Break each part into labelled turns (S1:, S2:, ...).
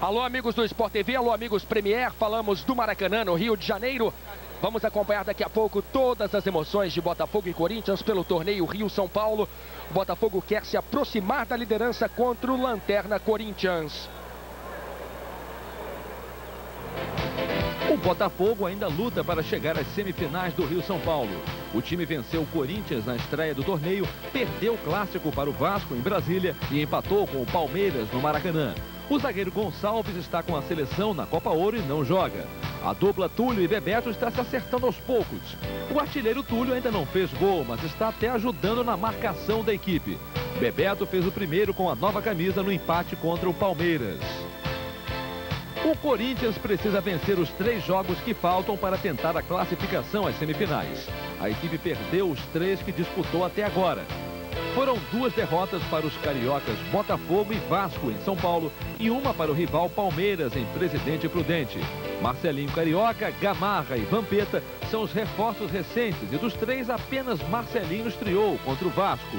S1: Alô, amigos do Sport TV, alô, amigos Premier, falamos do Maracanã, no Rio de Janeiro. Vamos acompanhar daqui a pouco todas as emoções de Botafogo e Corinthians pelo torneio Rio-São Paulo. O Botafogo quer se aproximar da liderança contra o Lanterna Corinthians.
S2: O Botafogo ainda luta para chegar às semifinais do Rio-São Paulo. O time venceu o Corinthians na estreia do torneio, perdeu o clássico para o Vasco em Brasília e empatou com o Palmeiras no Maracanã. O zagueiro Gonçalves está com a seleção na Copa Ouro e não joga. A dupla Túlio e Bebeto está se acertando aos poucos. O artilheiro Túlio ainda não fez gol, mas está até ajudando na marcação da equipe. Bebeto fez o primeiro com a nova camisa no empate contra o Palmeiras. O Corinthians precisa vencer os 3 jogos que faltam para tentar a classificação às semifinais. A equipe perdeu os 3 que disputou até agora. Foram 2 derrotas para os cariocas Botafogo e Vasco em São Paulo e uma para o rival Palmeiras em Presidente Prudente. Marcelinho Carioca, Gamarra e Vampeta são os reforços recentes e dos 3 apenas Marcelinho estreou contra o Vasco.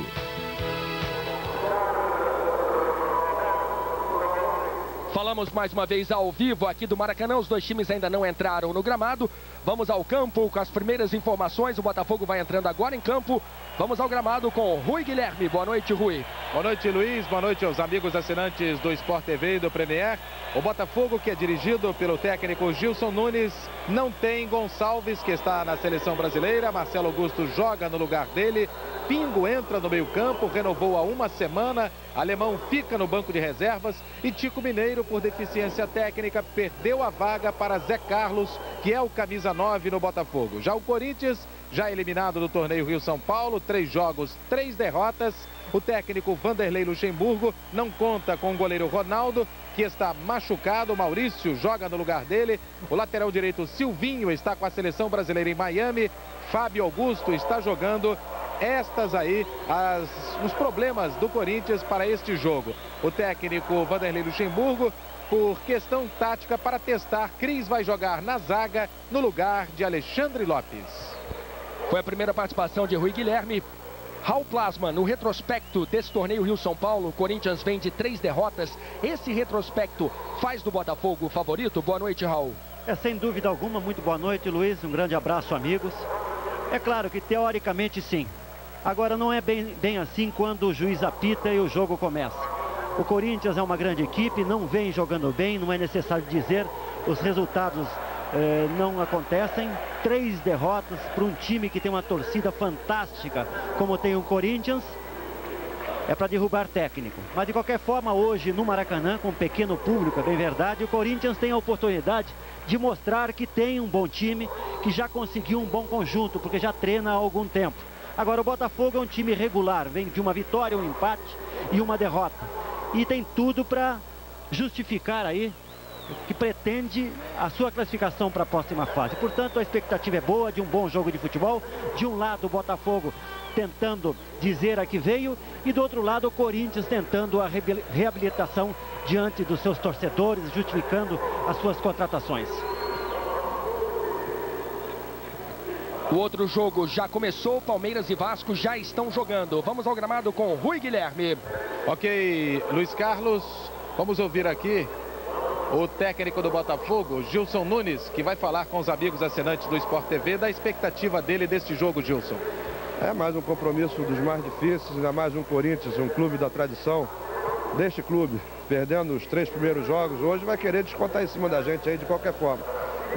S1: Falamos mais uma vez ao vivo aqui do Maracanã, os 2 times ainda não entraram no gramado. Vamos ao campo com as primeiras informações, o Botafogo vai entrando agora em campo. Vamos ao gramado com Rui Guilherme. Boa noite, Rui.
S3: Boa noite, Luiz. Boa noite aos amigos assinantes do Sport TV e do Premier. O Botafogo, que é dirigido pelo técnico Gilson Nunes, não tem Gonçalves, que está na seleção brasileira. Marcelo Augusto joga no lugar dele. Pingo entra no meio-campo, renovou há uma semana. Alemão fica no banco de reservas. E Tico Mineiro, por deficiência técnica, perdeu a vaga para Zé Carlos, que é o camisa 9 no Botafogo. Já o Corinthians, já eliminado do torneio Rio-São Paulo, 3 jogos, 3 derrotas. O técnico Vanderlei Luxemburgo não conta com o goleiro Ronaldo, que está machucado. O Maurício joga no lugar dele. O lateral direito Silvinho está com a seleção brasileira em Miami. Fábio Augusto está jogando. Estas aí, os problemas do Corinthians para este jogo. O técnico Vanderlei Luxemburgo, por questão tática, para testar, Cris vai jogar na zaga no lugar de Alexandre Lopes.
S1: Foi a primeira participação de Rui Guilherme. Raul Plasma, no retrospecto desse torneio Rio-São Paulo, o Corinthians vem de 3 derrotas. Esse retrospecto faz do Botafogo o favorito? Boa noite, Raul.
S4: Sem dúvida alguma, muito boa noite, Luiz. Um grande abraço, amigos. É claro que teoricamente sim. Agora não é bem assim quando o juiz apita e o jogo começa. O Corinthians é uma grande equipe, não vem jogando bem, não é necessário dizer. Os resultados não acontecem. 3 derrotas para um time que tem uma torcida fantástica, como tem o Corinthians, é para derrubar técnico. Mas de qualquer forma, hoje no Maracanã, com um pequeno público, é bem verdade, o Corinthians tem a oportunidade de mostrar que tem um bom time, que já conseguiu um bom conjunto, porque já treina há algum tempo. Agora o Botafogo é um time regular, vem de uma vitória, um empate e uma derrota. E tem tudo para justificar aí que pretende a sua classificação para a próxima fase. Portanto, a expectativa é boa de um bom jogo de futebol. De um lado o Botafogo tentando dizer a que veio e do outro lado o Corinthians tentando a reabilitação diante dos seus torcedores, justificando as suas contratações.
S1: O outro jogo já começou, Palmeiras e Vasco já estão jogando. Vamos ao gramado com Rui Guilherme.
S3: Ok, Luiz Carlos, vamos ouvir aqui o técnico do Botafogo, Gilson Nunes, que vai falar com os amigos assinantes do Sport TV da expectativa dele deste jogo, Gilson.
S5: É mais um compromisso dos mais difíceis, ainda mais um Corinthians, um clube da tradição deste clube, perdendo os 3 primeiros jogos. Hoje vai querer descontar em cima da gente aí de qualquer forma.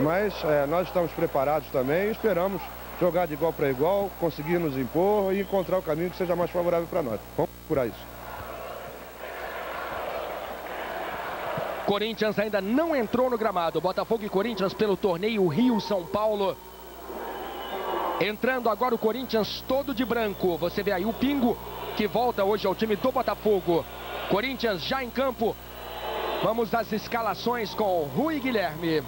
S5: Mas nós estamos preparados também e esperamos jogar de igual para igual, conseguir nos impor e encontrar o caminho que seja mais favorável para nós. Vamos procurar isso.
S1: Corinthians ainda não entrou no gramado. Botafogo e Corinthians pelo torneio Rio-São Paulo. Entrando agora o Corinthians todo de branco. Você vê aí o Pingo, que volta hoje ao time do Botafogo. Corinthians já em campo. Vamos às escalações com Rui Guilherme.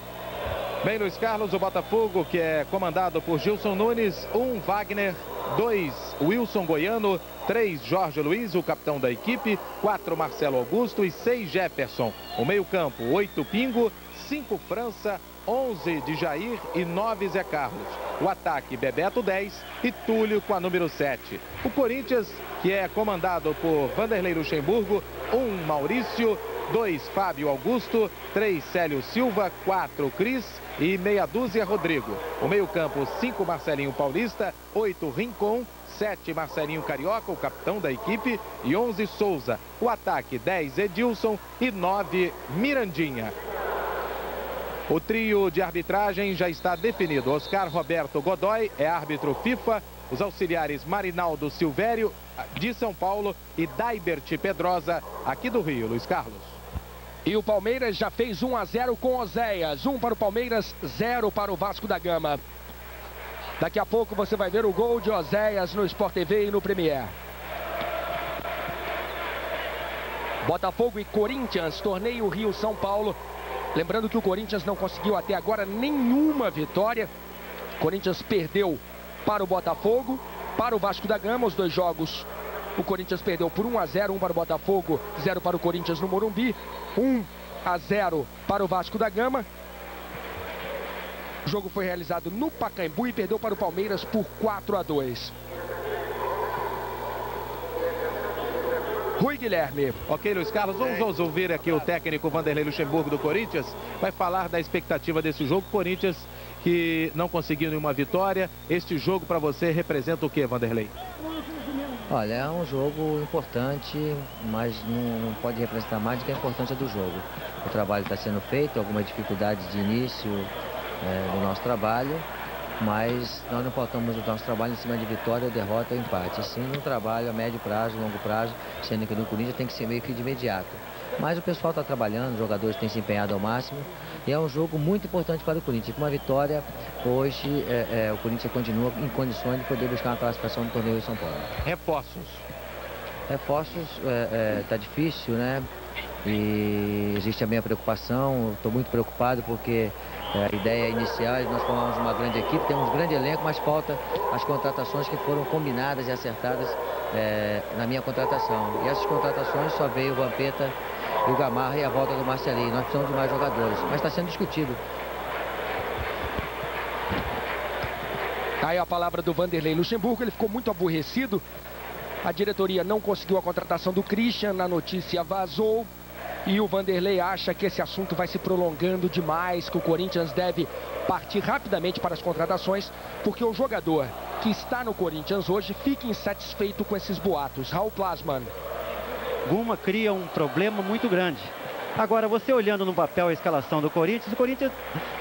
S3: Bem, Luiz Carlos, o Botafogo, que é comandado por Gilson Nunes, 1 Wagner, 2 Wilson Goiano, 3 Jorge Luiz, o capitão da equipe, 4 Marcelo Augusto e 6 Jefferson. O meio-campo, 8 Pingo, 5 França, 11 de Jair e 9 Zé Carlos. O ataque, Bebeto 10 e Túlio com a número 7. O Corinthians, que é comandado por Vanderlei Luxemburgo, 1 Maurício, 2 Fábio Augusto, 3 Célio Silva, 4 Cris e meia dúzia Rodrigo. O meio-campo 5 Marcelinho Paulista, 8 Rincon, 7 Marcelinho Carioca, o capitão da equipe, e 11 Souza. O ataque 10 Edilson e 9 Mirandinha. O trio de arbitragem já está definido. Oscar Roberto Godoy é árbitro FIFA. Os auxiliares Marinaldo Silvério, de São Paulo, e Daibert Pedrosa, aqui do Rio. Luiz Carlos.
S1: E o Palmeiras já fez 1-0 com Oséias. 1 para o Palmeiras, 0 para o Vasco da Gama. Daqui a pouco você vai ver o gol de Oséias no Sport TV e no Premier. Botafogo e Corinthians, torneio Rio-São Paulo. Lembrando que o Corinthians não conseguiu até agora nenhuma vitória. O Corinthians perdeu para o Botafogo, para o Vasco da Gama, os dois jogos. O Corinthians perdeu por 1-0, 1 para o Botafogo, 0 para o Corinthians no Morumbi. 1-0 para o Vasco da Gama. O jogo foi realizado no Pacaembu e perdeu para o Palmeiras por 4-2. Rui Guilherme.
S3: Ok, Luiz Carlos, vamos ouvir aqui o técnico Vanderlei Luxemburgo do Corinthians. Vai falar da expectativa desse jogo. Corinthians que não conseguiu nenhuma vitória. Este jogo para você representa o que, Vanderlei?
S6: Olha, é um jogo importante, mas não pode representar mais do que a importância do jogo. O trabalho está sendo feito, algumas dificuldades de início do nosso trabalho, mas nós não pautamos o nosso trabalho em cima de vitória, derrota ou empate. Sim, um trabalho a médio prazo, longo prazo, sendo que no Corinthians tem que ser meio que de imediato. Mas o pessoal está trabalhando, os jogadores têm se empenhado ao máximo e é um jogo muito importante para o Corinthians. Com uma vitória, hoje o Corinthians continua em condições de poder buscar uma classificação no torneio de São Paulo.
S3: Reforços.
S6: Reforços, tá difícil, né? E existe a minha preocupação, estou muito preocupado porque a ideia inicial é nós formamos uma grande equipe, temos um grande elenco, mas falta as contratações que foram combinadas e acertadas na minha contratação. E essas contratações só veio o Vampeta e o Gamarra e a volta do Marcelinho. Nós precisamos de mais jogadores, mas está sendo discutido.
S1: Aí a palavra do Vanderlei Luxemburgo, ele ficou muito aborrecido. A diretoria não conseguiu a contratação do Christian, a notícia vazou. E o Vanderlei acha que esse assunto vai se prolongando demais, que o Corinthians deve partir rapidamente para as contratações, porque o jogador que está no Corinthians hoje fica insatisfeito com esses boatos. Raul Plasman.
S4: Guma cria um problema muito grande. Agora, você olhando no papel a escalação do Corinthians, o Corinthians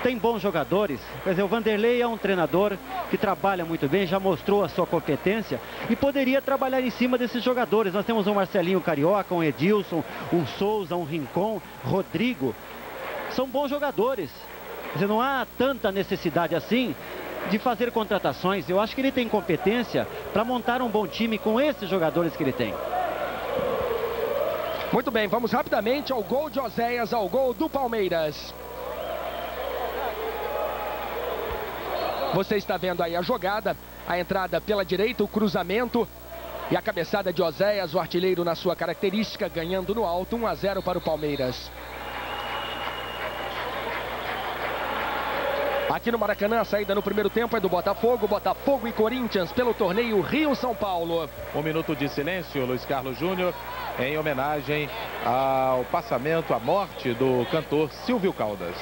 S4: tem bons jogadores. Quer dizer, o Vanderlei é um treinador que trabalha muito bem, já mostrou a sua competência e poderia trabalhar em cima desses jogadores. Nós temos um Marcelinho Carioca, um Edilson, um Souza, um Rincon, Rodrigo. São bons jogadores. Quer dizer, não há tanta necessidade assim de fazer contratações. Eu acho que ele tem competência para montar um bom time com esses jogadores que ele tem.
S1: Muito bem, vamos rapidamente ao gol de Oséias, ao gol do Palmeiras. Você está vendo aí a jogada, a entrada pela direita, o cruzamento e a cabeçada de Oséias, o artilheiro na sua característica, ganhando no alto, 1-0 para o Palmeiras. Aqui no Maracanã, a saída no primeiro tempo é do Botafogo, Botafogo e Corinthians pelo torneio Rio-São Paulo.
S3: Um minuto de silêncio, Luiz Carlos Júnior, em homenagem ao passamento, à morte do cantor Silvio Caldas.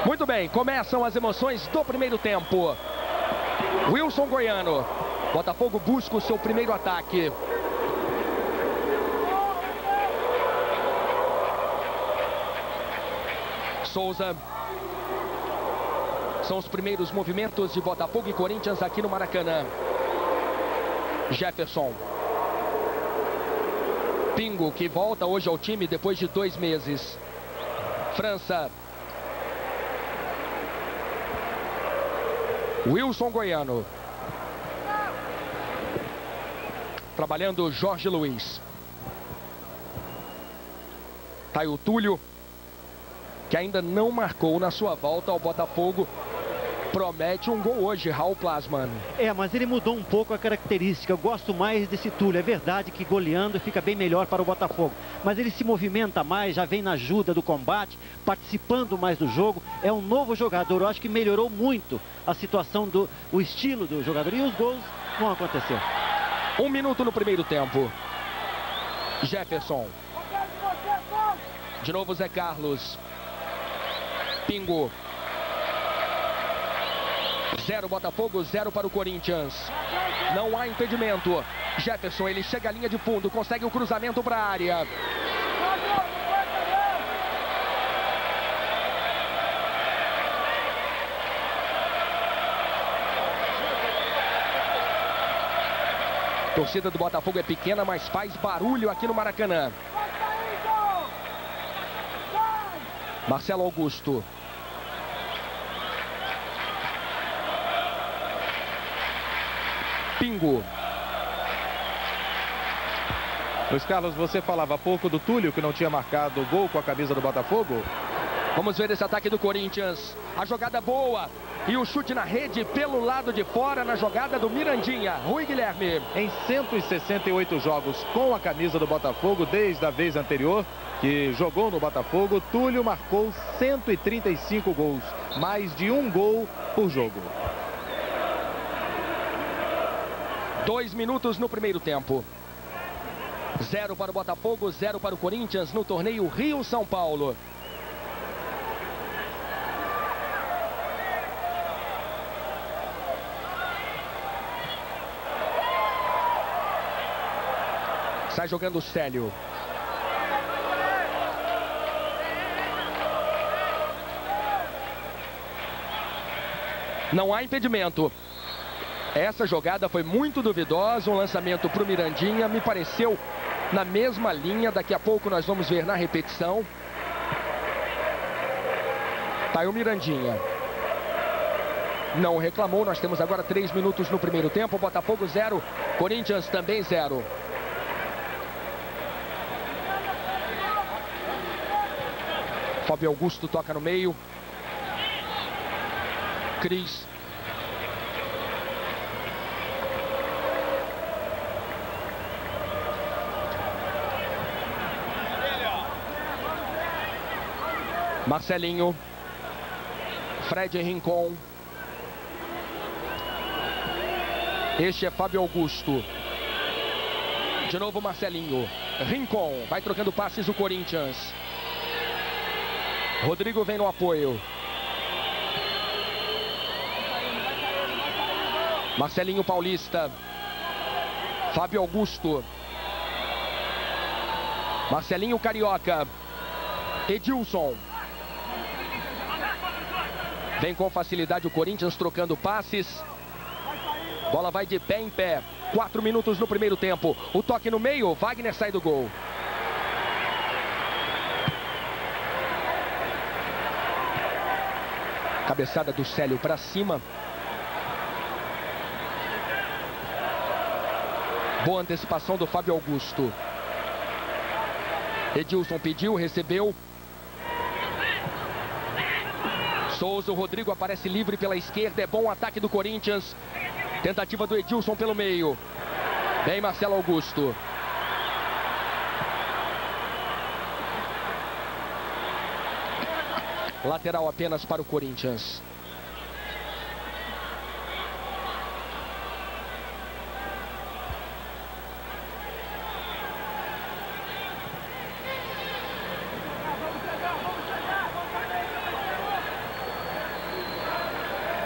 S1: Muito bem, começam as emoções do primeiro tempo. Wilson Goiano. Botafogo busca o seu primeiro ataque. Souza. São os primeiros movimentos de Botafogo e Corinthians aqui no Maracanã. Jefferson. Pingo, que volta hoje ao time depois de 2 meses. França. Wilson Goiano. Trabalhando Jorge Luiz. Tá aí o Túlio, que ainda não marcou na sua volta ao Botafogo Promete um gol hoje, Raul Plasman.
S4: Mas ele mudou um pouco a característica. Eu gosto mais desse Túlio. É verdade que goleando fica bem melhor para o Botafogo. Mas ele se movimenta mais, já vem na ajuda do combate, participando mais do jogo. É um novo jogador. Eu acho que melhorou muito a situação, o estilo do jogador. E os gols vão acontecer.
S1: 1 minuto no primeiro tempo. Jefferson. De novo Zé Carlos. Pingo. 0 Botafogo, 0 para o Corinthians. Não há impedimento. Jefferson, ele chega à linha de fundo, consegue o cruzamento para a área. A torcida do Botafogo é pequena, mas faz barulho aqui no Maracanã. Marcelo Augusto. Pingo.
S3: Luiz Carlos, você falava há pouco do Túlio, que não tinha marcado o gol com a camisa do Botafogo.
S1: Vamos ver esse ataque do Corinthians. A jogada boa. E o chute na rede pelo lado de fora na jogada do Mirandinha. Rui Guilherme.
S3: Em 168 jogos com a camisa do Botafogo, desde a vez anterior que jogou no Botafogo, Túlio marcou 135 gols. Mais de um gol por jogo.
S1: 2 minutos no primeiro tempo. 0 para o Botafogo, 0 para o Corinthians no torneio Rio-São Paulo. Sai jogando o Célio. Não há impedimento. Essa jogada foi muito duvidosa, um lançamento para o Mirandinha, me pareceu na mesma linha, daqui a pouco nós vamos ver na repetição. Tá aí o Mirandinha. Não reclamou, nós temos agora 3 minutos no primeiro tempo, Botafogo 0, Corinthians também 0. Fábio Augusto toca no meio. Cris. Marcelinho. Fred Rincon. Este é Fábio Augusto. De novo Marcelinho. Rincon. Vai trocando passes o Corinthians. Rodrigo vem no apoio. Marcelinho Paulista. Fábio Augusto. Marcelinho Carioca. Edilson. Vem com facilidade o Corinthians trocando passes. Bola vai de pé em pé. 4 minutos no primeiro tempo. O toque no meio. Wagner sai do gol. Cabeçada do Célio para cima. Boa antecipação do Fábio Augusto. Edilson pediu, recebeu. Souza, o Rodrigo aparece livre pela esquerda. É bom o ataque do Corinthians. Tentativa do Edilson pelo meio. Vem Marcelo Augusto. Lateral apenas para o Corinthians.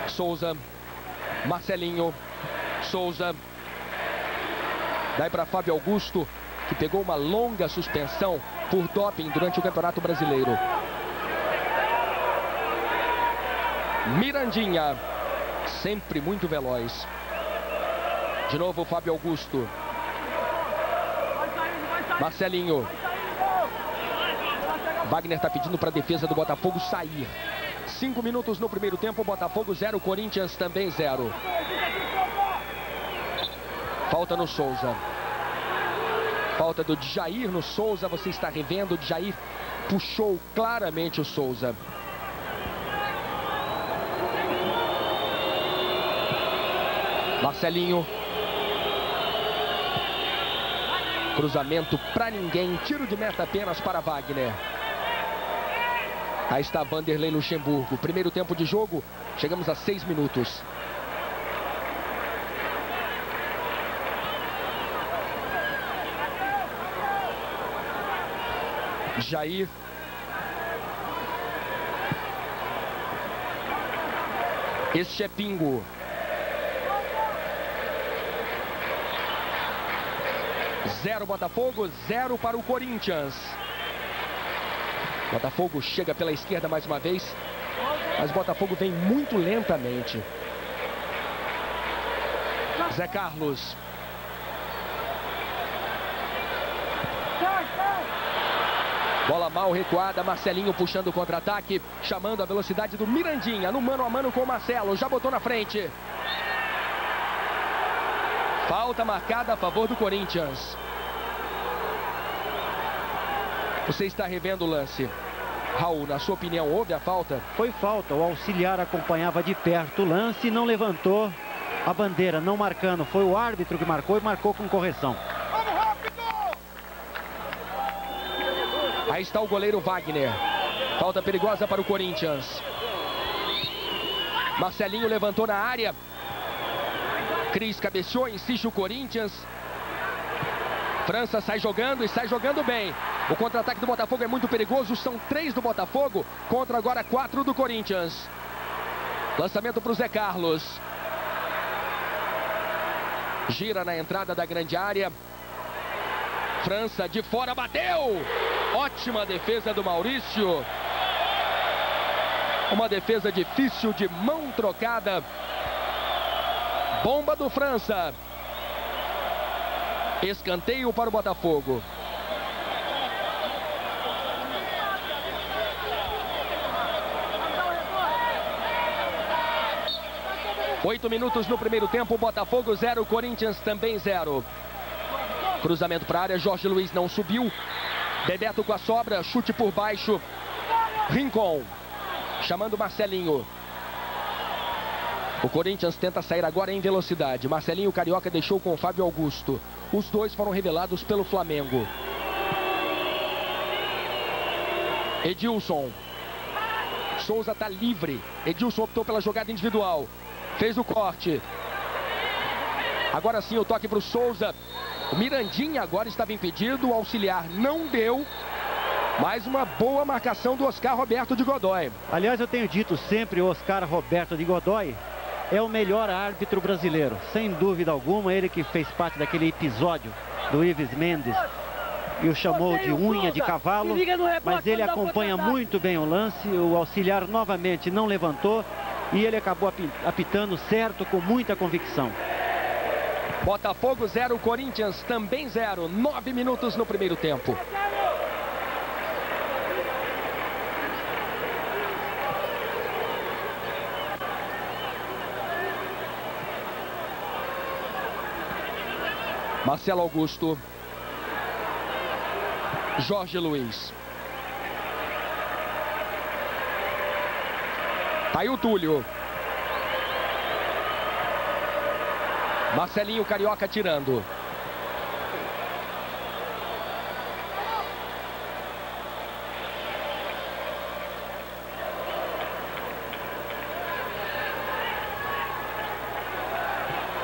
S1: Souza. Marcelinho. Souza. Daí para Fábio Augusto, que pegou uma longa suspensão por doping durante o Campeonato Brasileiro. Mirandinha, sempre muito veloz. De novo o Fábio Augusto. Marcelinho. Wagner está pedindo para a defesa do Botafogo sair. 5 minutos no primeiro tempo, Botafogo 0, Corinthians também 0. Falta no Souza. Falta do Djair no Souza, você está revendo, o Djair puxou claramente o Souza. Marcelinho. Cruzamento para ninguém. Tiro de meta apenas para Wagner. Aí está Vanderlei Luxemburgo. Primeiro tempo de jogo. Chegamos a 6 minutos. Jair. Este é Pingo. Zero Botafogo, 0 para o Corinthians. Botafogo chega pela esquerda mais uma vez, mas Botafogo vem muito lentamente. Zé Carlos. Bola mal recuada, Marcelinho puxando o contra-ataque, chamando a velocidade do Mirandinha, no mano a mano com o Marcelo, já botou na frente. Falta marcada a favor do Corinthians. Você está revendo o lance. Raul, na sua opinião, houve a falta?
S4: Foi falta, o auxiliar acompanhava de perto o lance e não levantou a bandeira, não marcando. Foi o árbitro que marcou e marcou com correção.
S1: Aí está o goleiro Wagner. Falta perigosa para o Corinthians. Marcelinho levantou na área. Cris cabeceou, insiste o Corinthians. França sai jogando e sai jogando bem. O contra-ataque do Botafogo é muito perigoso. São 3 do Botafogo contra agora 4 do Corinthians. Lançamento para o Zé Carlos. Gira na entrada da grande área. França de fora, bateu! Ótima defesa do Maurício. Uma defesa difícil de mão trocada. Bomba do França. Escanteio para o Botafogo. Oito minutos no primeiro tempo. Botafogo 0, Corinthians também 0. Cruzamento para a área. Jorge Luiz não subiu. Bebeto com a sobra. Chute por baixo. Rincon. Chamando Marcelinho. O Corinthians tenta sair agora em velocidade. Marcelinho Carioca deixou com o Fábio Augusto. Os dois foram revelados pelo Flamengo. Edilson. Souza está livre. Edilson optou pela jogada individual. Fez o corte. Agora sim o toque para o Souza. O Mirandinha agora estava impedido. O auxiliar não deu. Mais uma boa marcação do Oscar Roberto de Godoy.
S4: Aliás, eu tenho dito sempre, o Oscar Roberto de Godoy é o melhor árbitro brasileiro. Sem dúvida alguma, ele que fez parte daquele episódio do Ives Mendes e o chamou de unha de cavalo, mas ele acompanha muito bem o lance. O auxiliar novamente não levantou e ele acabou apitando certo, com muita convicção.
S1: Botafogo 0, Corinthians também 0. 9 minutos no primeiro tempo. Marcelo Augusto. Jorge Luiz. Tá aí o Túlio. Marcelinho Carioca tirando.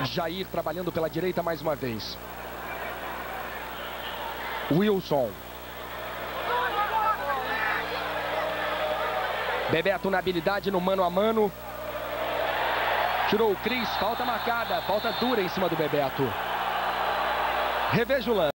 S1: Jair trabalhando pela direita mais uma vez. Wilson. Bebeto na habilidade no mano a mano. Tirou o Cris, falta marcada, falta dura em cima do Bebeto. Reveja o lance.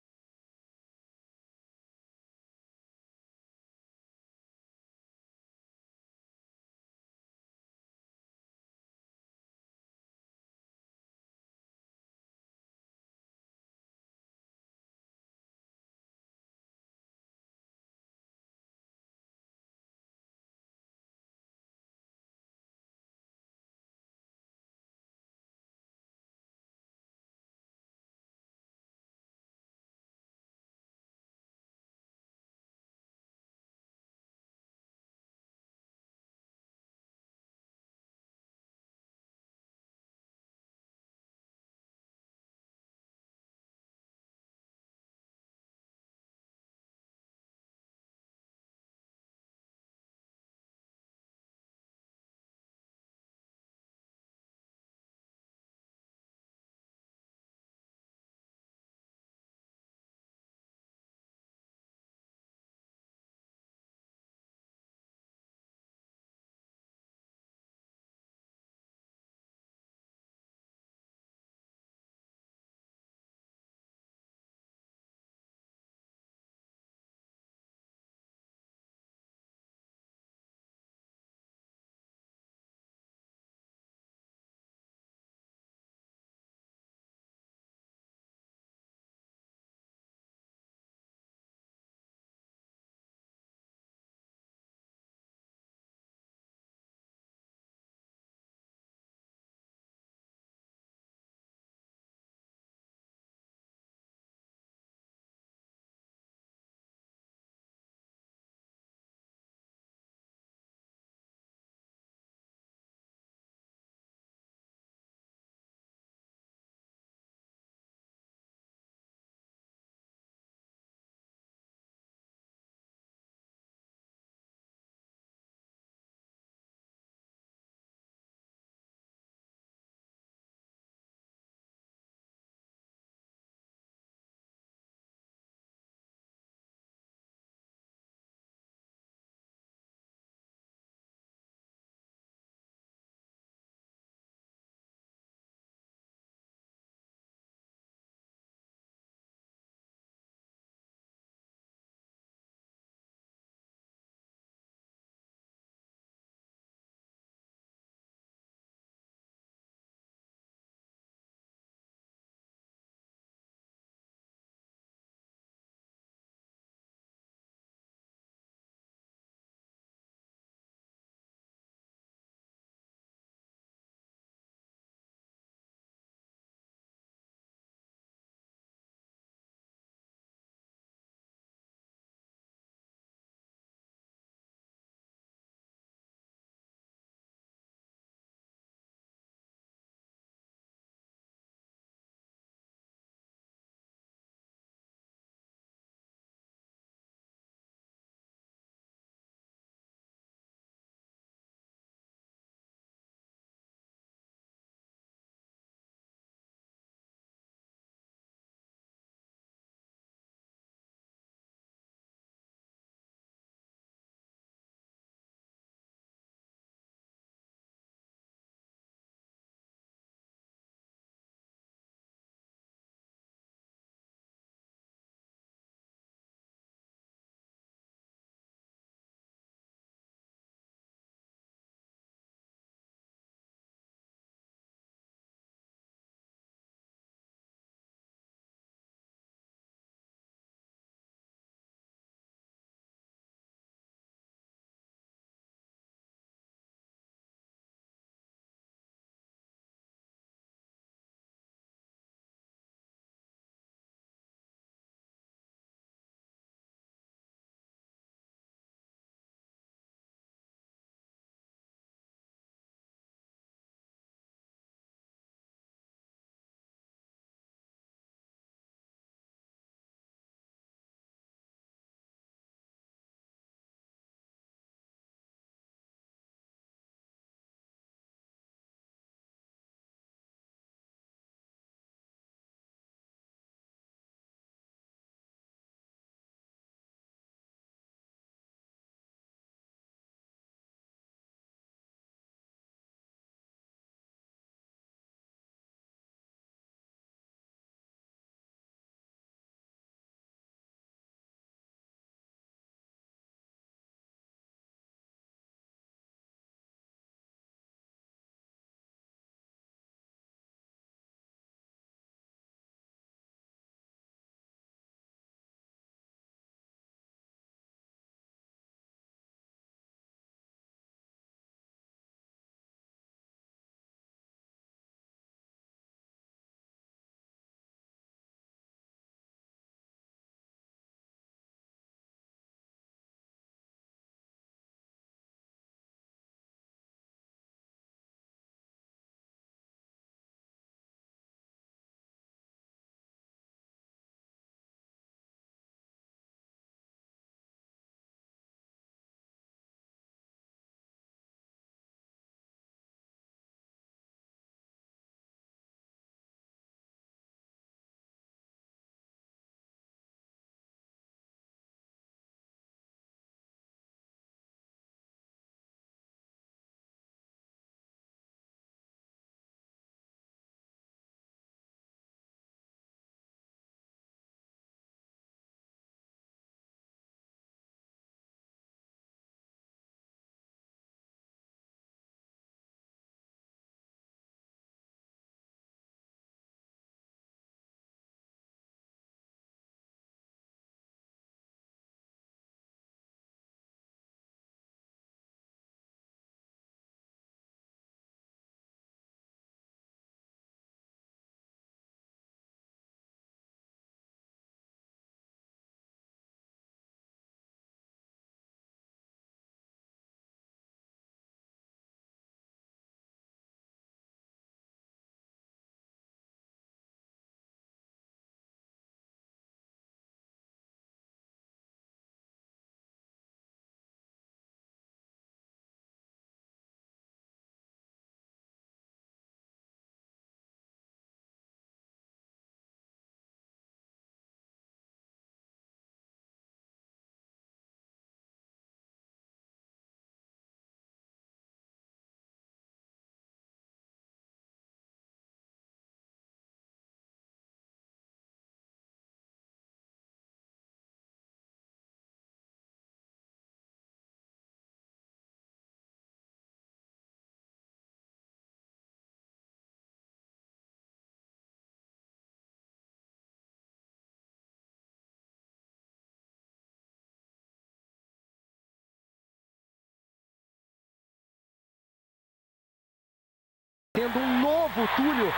S1: tendo um novo Túlio,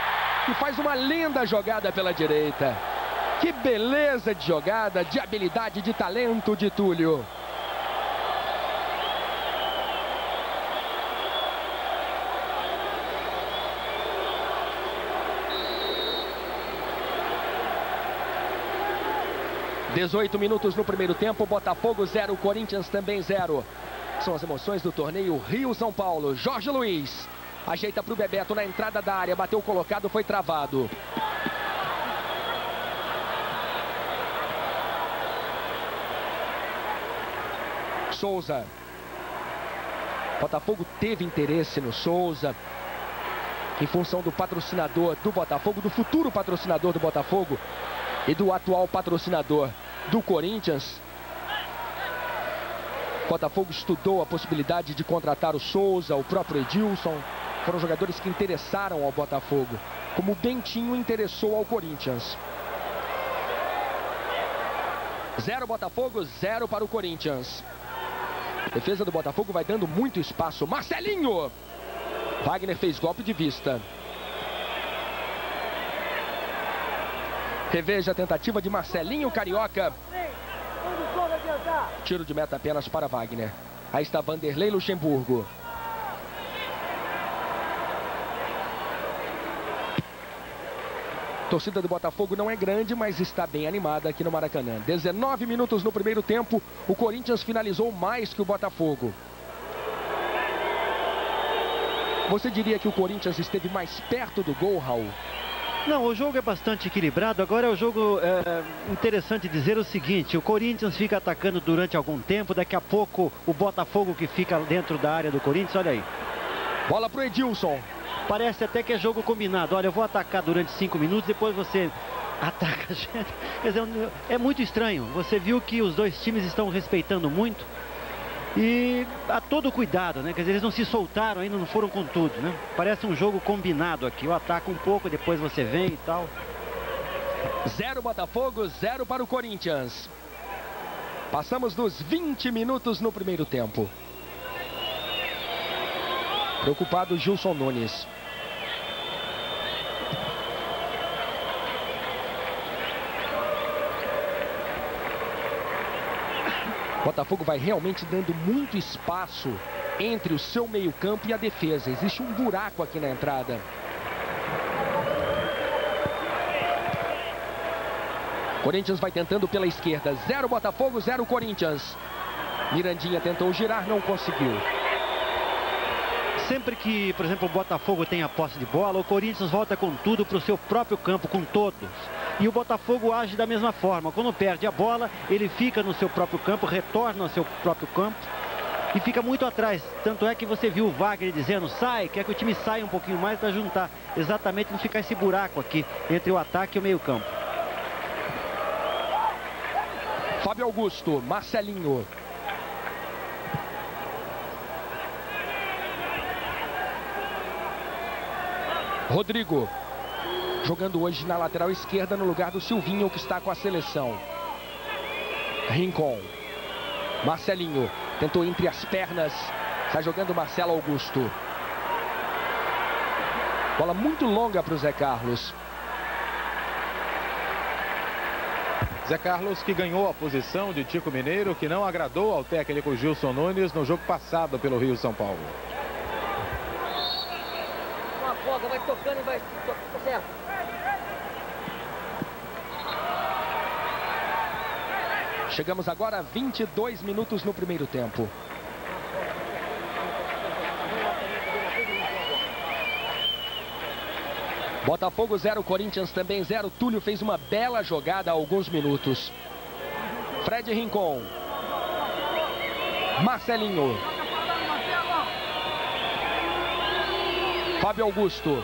S1: que faz uma linda jogada pela direita. Que beleza de jogada, de habilidade, de talento de Túlio. (18 minutos no primeiro tempo, Botafogo 0, Corinthians também 0. São as emoções do torneio Rio-São Paulo. Jorge Luiz ajeita para o Bebeto na entrada da área, bateu colocado, foi travado. Souza. Botafogo teve interesse no Souza, em função do patrocinador do Botafogo, do futuro patrocinador do Botafogo e do atual patrocinador do Corinthians. Botafogo estudou a possibilidade de contratar o Souza, o próprio Edilson. Foram jogadores que interessaram ao Botafogo, como o Bentinho interessou ao Corinthians. 0 Botafogo, 0 para o Corinthians. A defesa do Botafogo vai dando muito espaço. Marcelinho! Wagner fez golpe de vista. Reveja a tentativa de Marcelinho Carioca. Tiro de meta apenas para Wagner. Aí está Vanderlei Luxemburgo. A torcida do Botafogo não é grande, mas está bem animada aqui no Maracanã. 19 minutos no primeiro tempo, o Corinthians finalizou mais que o Botafogo. Você diria que o Corinthians esteve mais perto do gol, Raul?
S4: Não, o jogo é bastante equilibrado. Agora é o jogo interessante dizer o seguinte: o Corinthians fica atacando durante algum tempo, daqui a pouco o Botafogo que fica dentro da área do Corinthians, olha aí.
S1: Bola pro Edilson.
S4: Parece até que é jogo combinado. Olha, eu vou atacar durante 5 minutos, depois você ataca a gente. Quer dizer, é muito estranho. Você viu que os dois times estão respeitando muito. E a todo cuidado, né? Quer dizer, eles não se soltaram ainda, não foram com tudo, né? Parece um jogo combinado aqui. Eu ataco um pouco, depois você vem e tal.
S1: 0 Botafogo, 0 para o Corinthians. Passamos dos 20 minutos no primeiro tempo. Preocupado Gilson Nunes. Botafogo vai realmente dando muito espaço entre o seu meio-campo e a defesa. Existe um buraco aqui na entrada. Corinthians vai tentando pela esquerda. 0 Botafogo, 0 Corinthians. Mirandinha tentou girar, não conseguiu.
S4: Sempre que, por exemplo, o Botafogo tem a posse de bola, o Corinthians volta com tudo para o seu próprio campo, com todos. E o Botafogo age da mesma forma. Quando perde a bola, ele fica no seu próprio campo, retorna ao seu próprio campo e fica muito atrás. Tanto é que você viu o Wagner dizendo, sai, quer que o time saia um pouquinho mais para juntar. Exatamente, não ficar esse buraco aqui entre o ataque e o meio-campo.
S1: Fábio Augusto, Marcelinho. Rodrigo, jogando hoje na lateral esquerda no lugar do Silvinho, que está com a seleção. Rincon. Marcelinho, tentou entre as pernas, está jogando Marcelo Augusto. Bola muito longa para o Zé Carlos.
S3: Zé Carlos, que ganhou a posição de Tico Mineiro, que não agradou ao técnico Gilson Nunes no jogo passado pelo Rio-São Paulo.
S6: Vai tocando e vai... Tá certo.
S1: Chegamos agora a 22 minutos no primeiro tempo. Botafogo 0, Corinthians também 0. Túlio fez uma bela jogada há alguns minutos. Fred Rincon. Marcelinho. Fábio Augusto.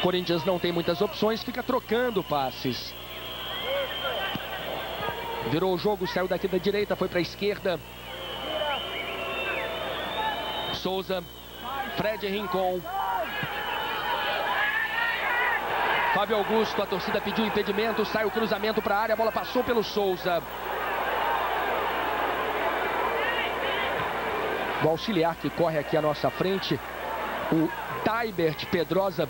S1: Corinthians não tem muitas opções, fica trocando passes. Virou o jogo, saiu daqui da direita, foi para a esquerda. Souza, Fred Rincon. Fábio Augusto, a torcida pediu impedimento, sai o cruzamento para a área, a bola passou pelo Souza. do auxiliar que corre aqui à nossa frente, o Taibert Pedrosa,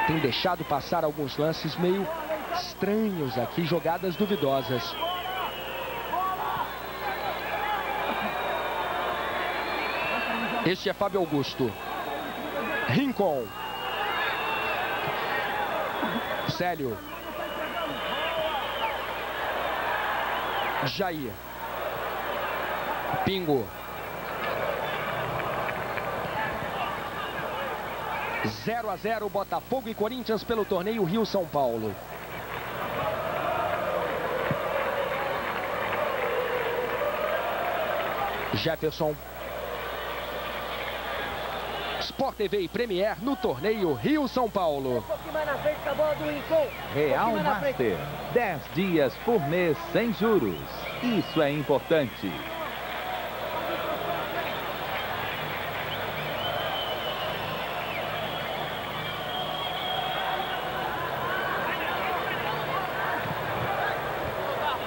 S1: tem deixado passar alguns lances meio estranhos aqui, jogadas duvidosas. Este é Fábio Augusto. Rincon. Célio. Jair. Pingo. 0-0 Botafogo e Corinthians pelo torneio Rio-São Paulo. Jefferson. Sport TV e Premier no torneio Rio-São Paulo.
S7: Real Master, 10 dias por mês sem juros. Isso é importante.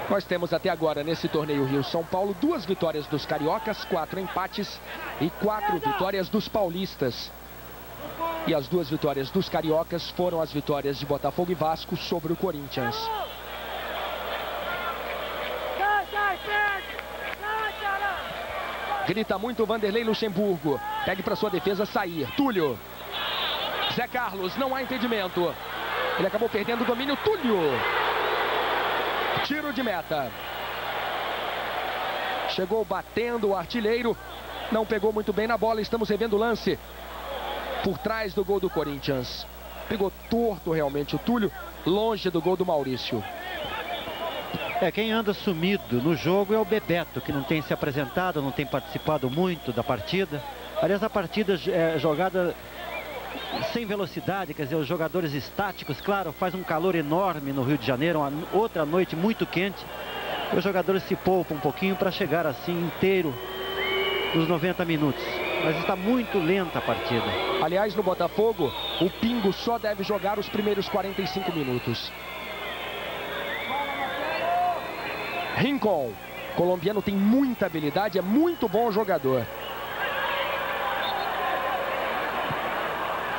S1: Nós temos até agora nesse torneio Rio-São Paulo 2 vitórias dos cariocas, 4 empates e 4 vitórias dos paulistas. E as 2 vitórias dos cariocas foram as vitórias de Botafogo e Vasco sobre o Corinthians. Grita muito Vanderlei Luxemburgo. Pegue para sua defesa sair. Túlio. Zé Carlos, não há impedimento. Ele acabou perdendo o domínio. Túlio. Tiro de meta. Chegou batendo o artilheiro. Não pegou muito bem na bola. Estamos revendo o lance. Por trás do gol do Corinthians. Pegou torto realmente o Túlio. Longe do gol do Maurício.
S4: Quem anda sumido no jogo é o Bebeto, que não tem se apresentado, não tem participado muito da partida. Aliás, a partida é jogada sem velocidade, quer dizer, os jogadores estáticos, claro, faz um calor enorme no Rio de Janeiro, outra noite muito quente. E os jogadores se poupam um pouquinho para chegar assim inteiro nos 90 minutos. Mas está muito lenta a partida.
S1: Aliás, no Botafogo, o Pingo só deve jogar os primeiros 45 minutos. Rincon, colombiano, tem muita habilidade, é muito bom jogador.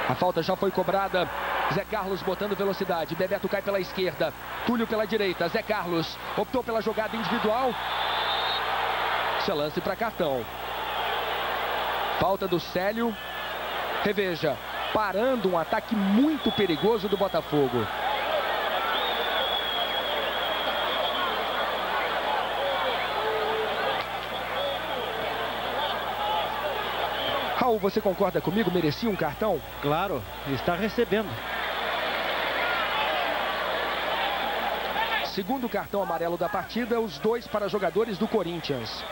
S1: A falta já foi cobrada. Zé Carlos botando velocidade. Bebeto cai pela esquerda. Túlio pela direita. Zé Carlos optou pela jogada individual. Esse é lance para cartão. Falta do Célio. Reveja, parando um ataque muito perigoso do Botafogo. Raul, você concorda comigo? Merecia um cartão?
S4: Claro, está recebendo.
S1: Segundo cartão amarelo da partida, os 2 para jogadores do Corinthians.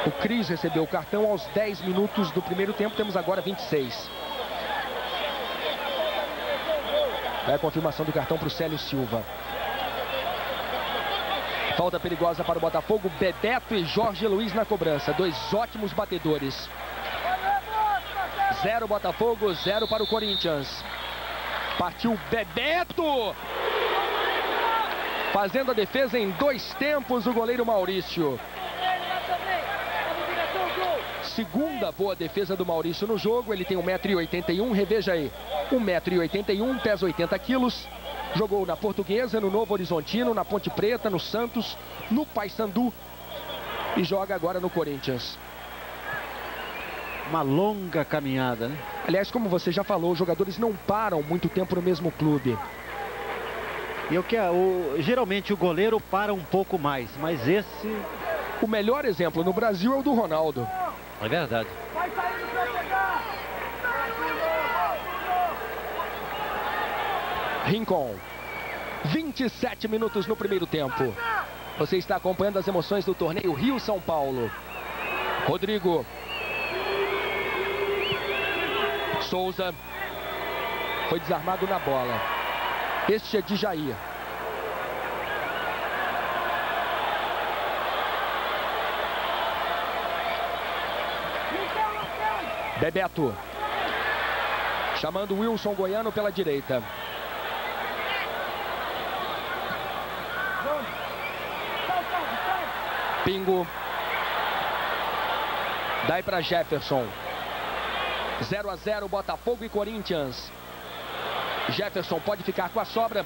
S1: O Cris recebeu o cartão aos 10 minutos do primeiro tempo, temos agora 26. É a confirmação do cartão para o Célio Silva. Falta perigosa para o Botafogo, Bebeto e Jorge Luiz na cobrança. 2 ótimos batedores. 0 Botafogo, 0 para o Corinthians. Partiu Bebeto. Fazendo a defesa em 2 tempos, o goleiro Maurício. Segunda boa defesa do Maurício no jogo. Ele tem 1,81 m, reveja aí. 1,81 m, pesa 80 quilos. Jogou na Portuguesa, no Novo Horizontino, na Ponte Preta, no Santos, no Paysandu e joga agora no Corinthians.
S4: Uma longa caminhada, né?
S1: Aliás, como você já falou, os jogadores não param muito tempo no mesmo clube.
S4: E geralmente o goleiro para um pouco mais, mas esse...
S1: O melhor exemplo no Brasil é o do Ronaldo.
S4: É verdade.
S1: Rincon. 27 minutos no primeiro tempo. Você está acompanhando as emoções do torneio Rio-São Paulo. Rodrigo. Souza. Foi desarmado na bola. Este é de Jair. Bebeto. Chamando o Wilson Goiano pela direita. Pingo. Daí para Jefferson. 0 a 0, Botafogo e Corinthians. Jefferson pode ficar com a sobra.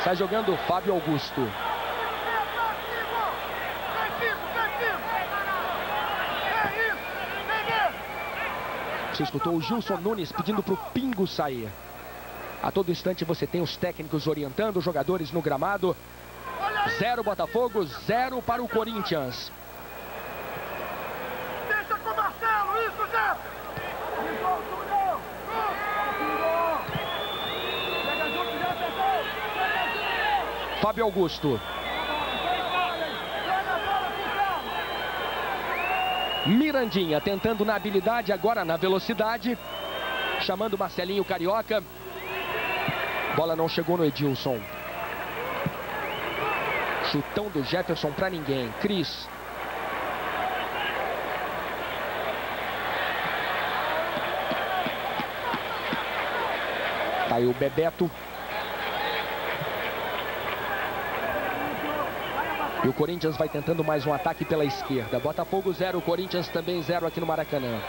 S1: Sai jogando Fábio Augusto. Você escutou o Gilson Nunes pedindo para o Pingo sair. A todo instante você tem os técnicos orientando os jogadores no gramado. 0 Botafogo, 0 para o Corinthians.
S8: Deixa com o Marcelo, isso, Zé!
S1: Fábio Augusto. Mirandinha tentando na habilidade, agora na velocidade. Chamando Marcelinho Carioca. Bola não chegou no Edilson. Chutão do Jefferson para ninguém. Cris. Tá aí o Bebeto. E o Corinthians vai tentando mais um ataque pela esquerda. Botafogo 0, Corinthians também 0 aqui no Maracanã.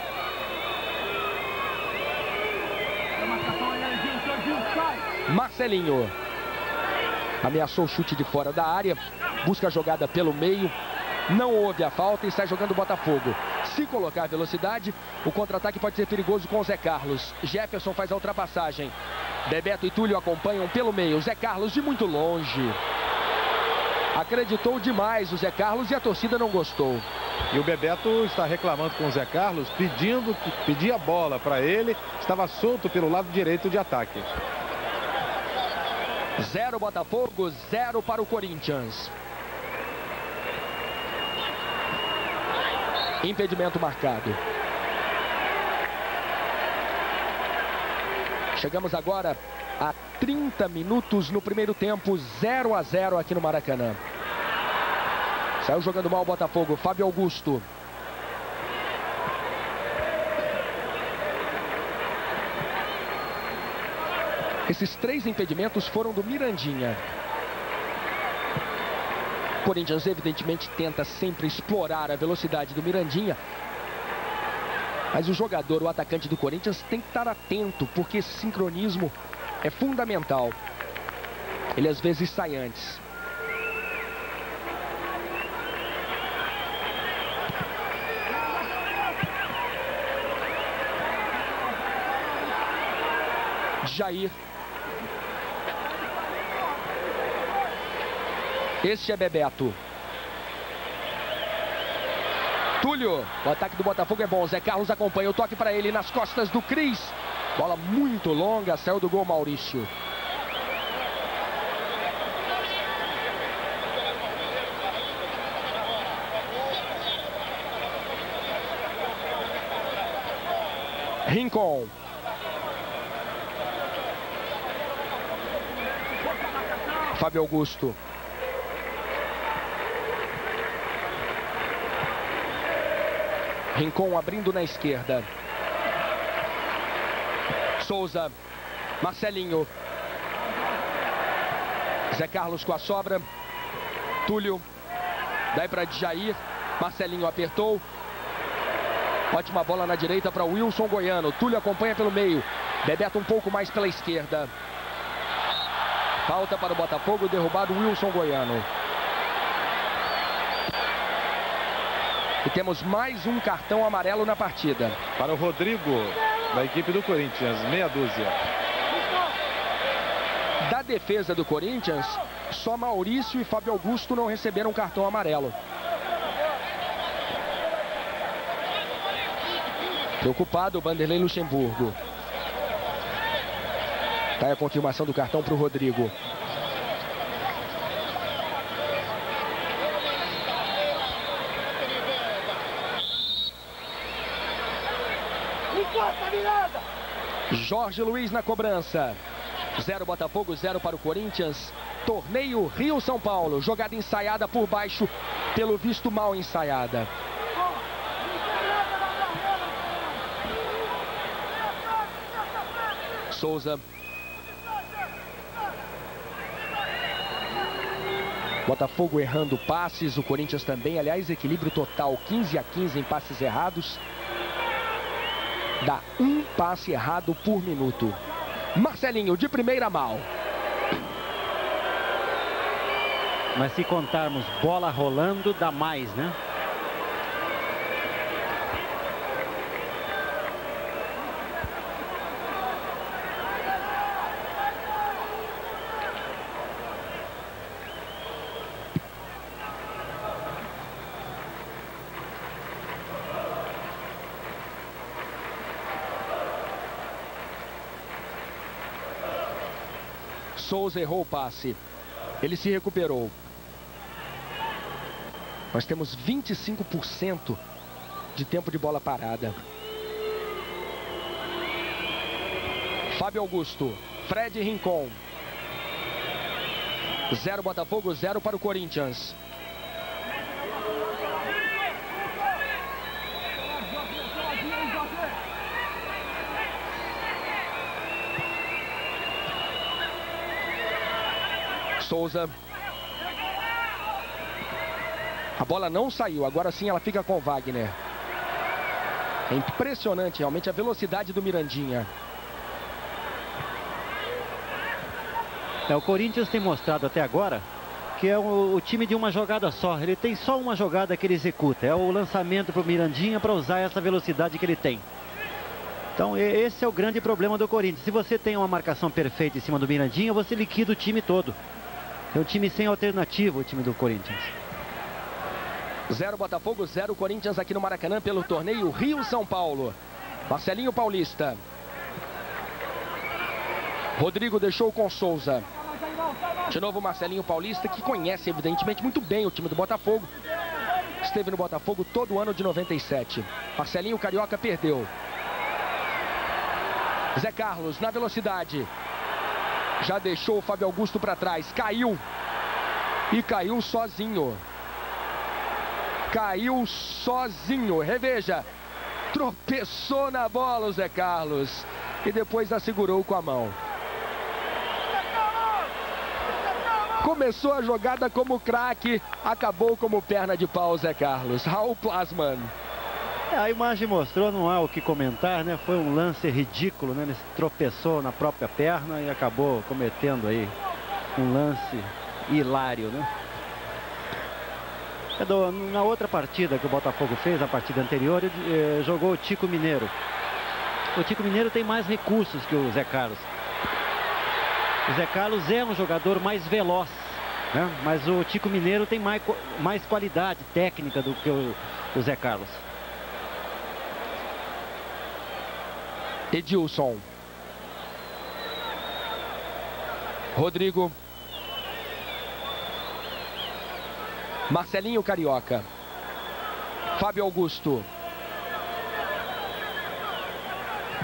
S1: Marcelinho. Ameaçou o chute de fora da área. Busca a jogada pelo meio. Não houve a falta e sai jogando o Botafogo. Se colocar velocidade, o contra-ataque pode ser perigoso com o Zé Carlos. Jefferson faz a ultrapassagem. Bebeto e Túlio acompanham pelo meio. Zé Carlos de muito longe. Acreditou demais o Zé Carlos e a torcida não gostou.
S3: E o Bebeto está reclamando com o Zé Carlos, pedia a bola para ele. Estava solto pelo lado direito de ataque.
S1: 0 Botafogo, 0 para o Corinthians. Impedimento marcado. Chegamos agora a 30 minutos no primeiro tempo, 0 a 0 aqui no Maracanã. Saiu jogando mal o Botafogo, Fábio Augusto. Esses 3 impedimentos foram do Mirandinha. O Corinthians evidentemente tenta sempre explorar a velocidade do Mirandinha. Mas o jogador, o atacante do Corinthians, tem que estar atento, porque esse sincronismo é fundamental. Ele às vezes sai antes. Jair. Este é Bebeto. Túlio. O ataque do Botafogo é bom. Zé Carlos acompanha o toque para ele nas costas do Cris. Bola muito longa. Saiu do gol Maurício. Rincon. Fábio Augusto. Rincon abrindo na esquerda. Souza. Marcelinho. Zé Carlos com a sobra. Túlio. Daí para Jair. Marcelinho apertou. Ótima bola na direita para Wilson Goiano. Túlio acompanha pelo meio. Bebeto um pouco mais pela esquerda. Falta para o Botafogo, derrubado Wilson Goiano. E temos mais um cartão amarelo na partida.
S3: Para o Rodrigo, da equipe do Corinthians, meia dúzia.
S1: Da defesa do Corinthians, só Maurício e Fábio Augusto não receberam cartão amarelo. Preocupado o Vanderlei Luxemburgo. Tá aí a confirmação do cartão para o Rodrigo. Jorge Luiz na cobrança. 0 Botafogo, 0 para o Corinthians. Torneio Rio-São Paulo. Jogada ensaiada por baixo, pelo visto mal ensaiada. Souza. Botafogo errando passes, o Corinthians também. Aliás, equilíbrio total 15-15 em passes errados. Dá um passe errado por minuto. Marcelinho, de primeira mal.
S4: Mas se contarmos bola rolando, dá mais, né?
S1: Souza errou o passe. Ele se recuperou. Nós temos 25% de tempo de bola parada. Fábio Augusto, Fred Rincon. 0 Botafogo, 0 para o Corinthians. Souza. A bola não saiu, agora sim ela fica com o Wagner. É impressionante realmente a velocidade do Mirandinha.
S4: O Corinthians tem mostrado até agora que é o time de uma jogada só. Ele tem só uma jogada que ele executa. É o lançamento para o Mirandinha para usar essa velocidade que ele tem. Então esse é o grande problema do Corinthians. Se você tem uma marcação perfeita em cima do Mirandinha, você liquida o time todo. É um time sem alternativa, o time do Corinthians.
S1: 0 Botafogo, 0 Corinthians aqui no Maracanã pelo torneio Rio-São Paulo. Marcelinho Paulista. Rodrigo deixou com Souza. De novo Marcelinho Paulista, que conhece evidentemente muito bem o time do Botafogo. Esteve no Botafogo todo o ano de 97. Marcelinho Carioca perdeu. Zé Carlos na velocidade. Já deixou o Fábio Augusto para trás. Caiu. E caiu sozinho. Caiu sozinho. Reveja. Tropeçou na bola o Zé Carlos. E depois a segurou com a mão. Começou a jogada como craque. Acabou como perna de pau o Zé Carlos. Raul Plasman.
S4: A imagem mostrou, não há o que comentar, né? Foi um lance ridículo, né? Ele tropeçou na própria perna e acabou cometendo aí um lance hilário, né? Na outra partida que o Botafogo fez, a partida anterior, jogou o Tico Mineiro. O Tico Mineiro tem mais recursos que o Zé Carlos. O Zé Carlos é um jogador mais veloz, né? Mas o Tico Mineiro tem mais qualidade técnica do que o Zé Carlos.
S1: Edilson. Rodrigo. Marcelinho Carioca. Fábio Augusto.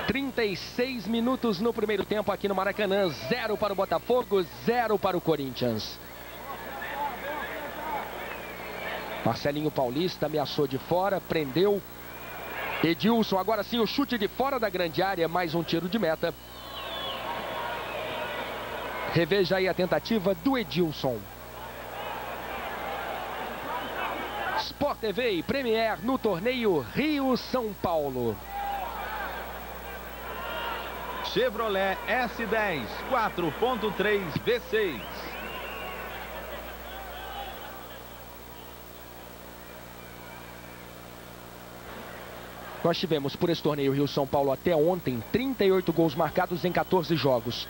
S1: 36 minutos no primeiro tempo aqui no Maracanã. 0 para o Botafogo, 0 para o Corinthians. Marcelinho Paulista ameaçou de fora, prendeu. Edilson, agora sim o chute de fora da grande área, mais um tiro de meta. Reveja aí a tentativa do Edilson. Sport TV e Premier no torneio Rio-São Paulo.
S7: Chevrolet S10 4.3 V6.
S1: Nós tivemos por esse torneio Rio-São Paulo até ontem 38 gols marcados em 14 jogos.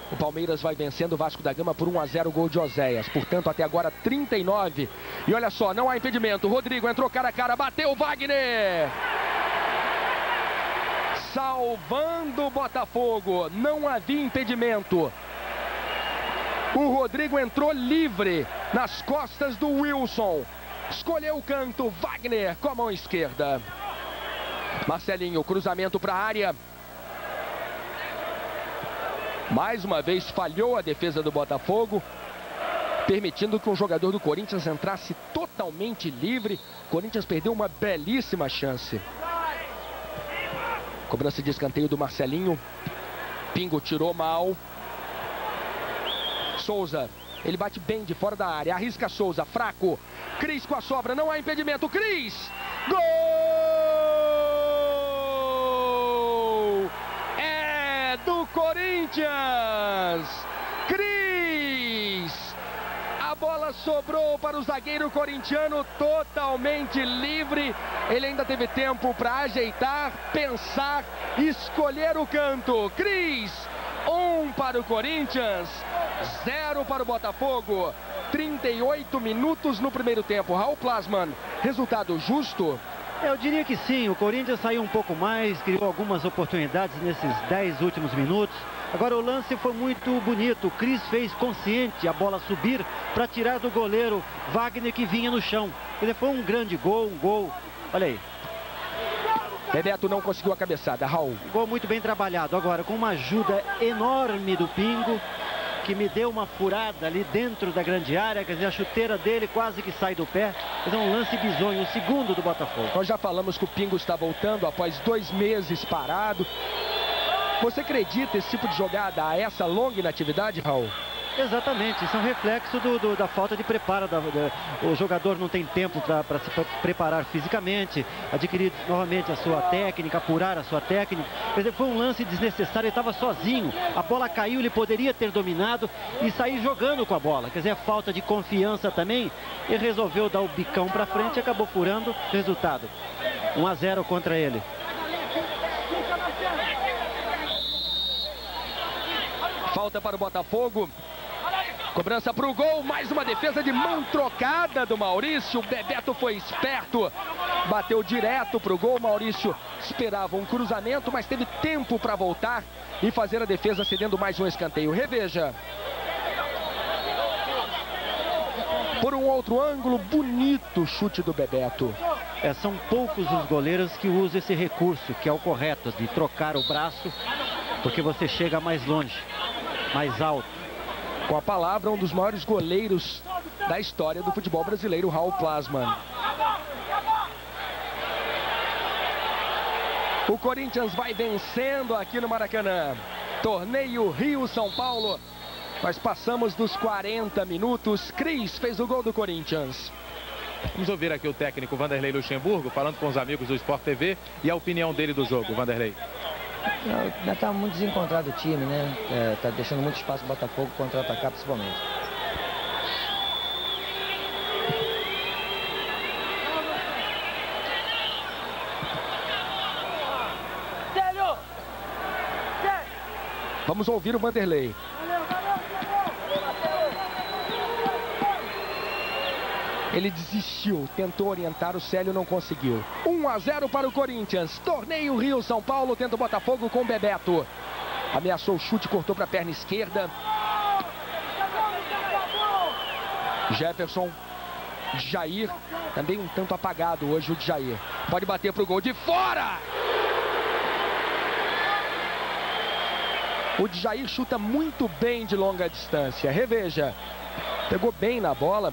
S1: O Palmeiras vai vencendo o Vasco da Gama por 1-0, gol de Oséias. Portanto, até agora 39. E olha só, não há impedimento. Rodrigo entrou cara a cara, bateu o Wagner. Salvando o Botafogo. Não havia impedimento. O Rodrigo entrou livre nas costas do Wilson. Escolheu o canto, Wagner com a mão esquerda. Marcelinho, cruzamento para a área. Mais uma vez falhou a defesa do Botafogo, permitindo que um jogador do Corinthians entrasse totalmente livre. O Corinthians perdeu uma belíssima chance. Cobrança de escanteio do Marcelinho. Pingo tirou mal. Souza Ele bate bem de fora da área. Arrisca Souza, fraco. Cris com a sobra, não há impedimento. Cris! Gol! É do Corinthians! Cris! A bola sobrou para o zagueiro corintiano totalmente livre. Ele ainda teve tempo para ajeitar, pensar, escolher o canto. Cris! 1 para o Corinthians, 0 para o Botafogo. 38 minutos no primeiro tempo. Raul Plasman, resultado justo?
S4: Eu diria que sim, o Corinthians saiu um pouco mais, criou algumas oportunidades nesses 10 últimos minutos. Agora o lance foi muito bonito, o Cris fez consciente a bola subir para tirar do goleiro Wagner, que vinha no chão. Ele foi um grande gol, olha aí.
S1: Bebeto não conseguiu a cabeçada, Raul.
S4: Gol muito bem trabalhado, agora com uma ajuda enorme do Pingo, que me deu uma furada ali dentro da grande área, quer dizer, a chuteira dele quase que sai do pé. É um lance bizonho, o segundo do Botafogo.
S1: Nós já falamos que o Pingo está voltando após 2 meses parado. Você acredita esse tipo de jogada a essa longa inatividade, Raul?
S4: Exatamente, isso é um reflexo da falta de preparo. O jogador não tem tempo para se preparar fisicamente, adquirir novamente a sua técnica, apurar a sua técnica. Quer dizer, foi um lance desnecessário, ele estava sozinho, a bola caiu, ele poderia ter dominado e sair jogando com a bola. Quer dizer, a falta de confiança também, ele resolveu dar o bicão para frente e acabou furando. Resultado, 1-0 contra ele.
S1: Falta para o Botafogo. Cobrança para o gol, mais uma defesa de mão trocada do Maurício. Bebeto foi esperto, bateu direto para o gol. Maurício esperava um cruzamento, mas teve tempo para voltar e fazer a defesa, cedendo mais um escanteio. Reveja. Por um outro ângulo, bonito chute do Bebeto.
S4: São poucos os goleiros que usam esse recurso, que é o correto, de trocar o braço, porque você chega mais longe, mais alto.
S1: Com a palavra, um dos maiores goleiros da história do futebol brasileiro, Raul Plasman. O Corinthians vai vencendo aqui no Maracanã. Torneio Rio-São Paulo. Nós passamos dos 40 minutos. Cris fez o gol do Corinthians.
S3: Vamos ouvir aqui o técnico Vanderlei Luxemburgo falando com os amigos do Sport TV e a opinião dele do jogo. Vanderlei.
S6: Ainda está muito desencontrado o time, né? Está deixando muito espaço para o Botafogo contra-atacar, principalmente.
S1: Vamos ouvir o Vanderlei. Ele desistiu, tentou orientar, o Célio não conseguiu. 1-0 para o Corinthians. Torneio Rio-São Paulo, tenta o Botafogo com o Bebeto. Ameaçou o chute, cortou para a perna esquerda. Jefferson. Jair, também um tanto apagado hoje o Jair. Pode bater para o gol de fora! O Jair chuta muito bem de longa distância. Reveja. Pegou bem na bola.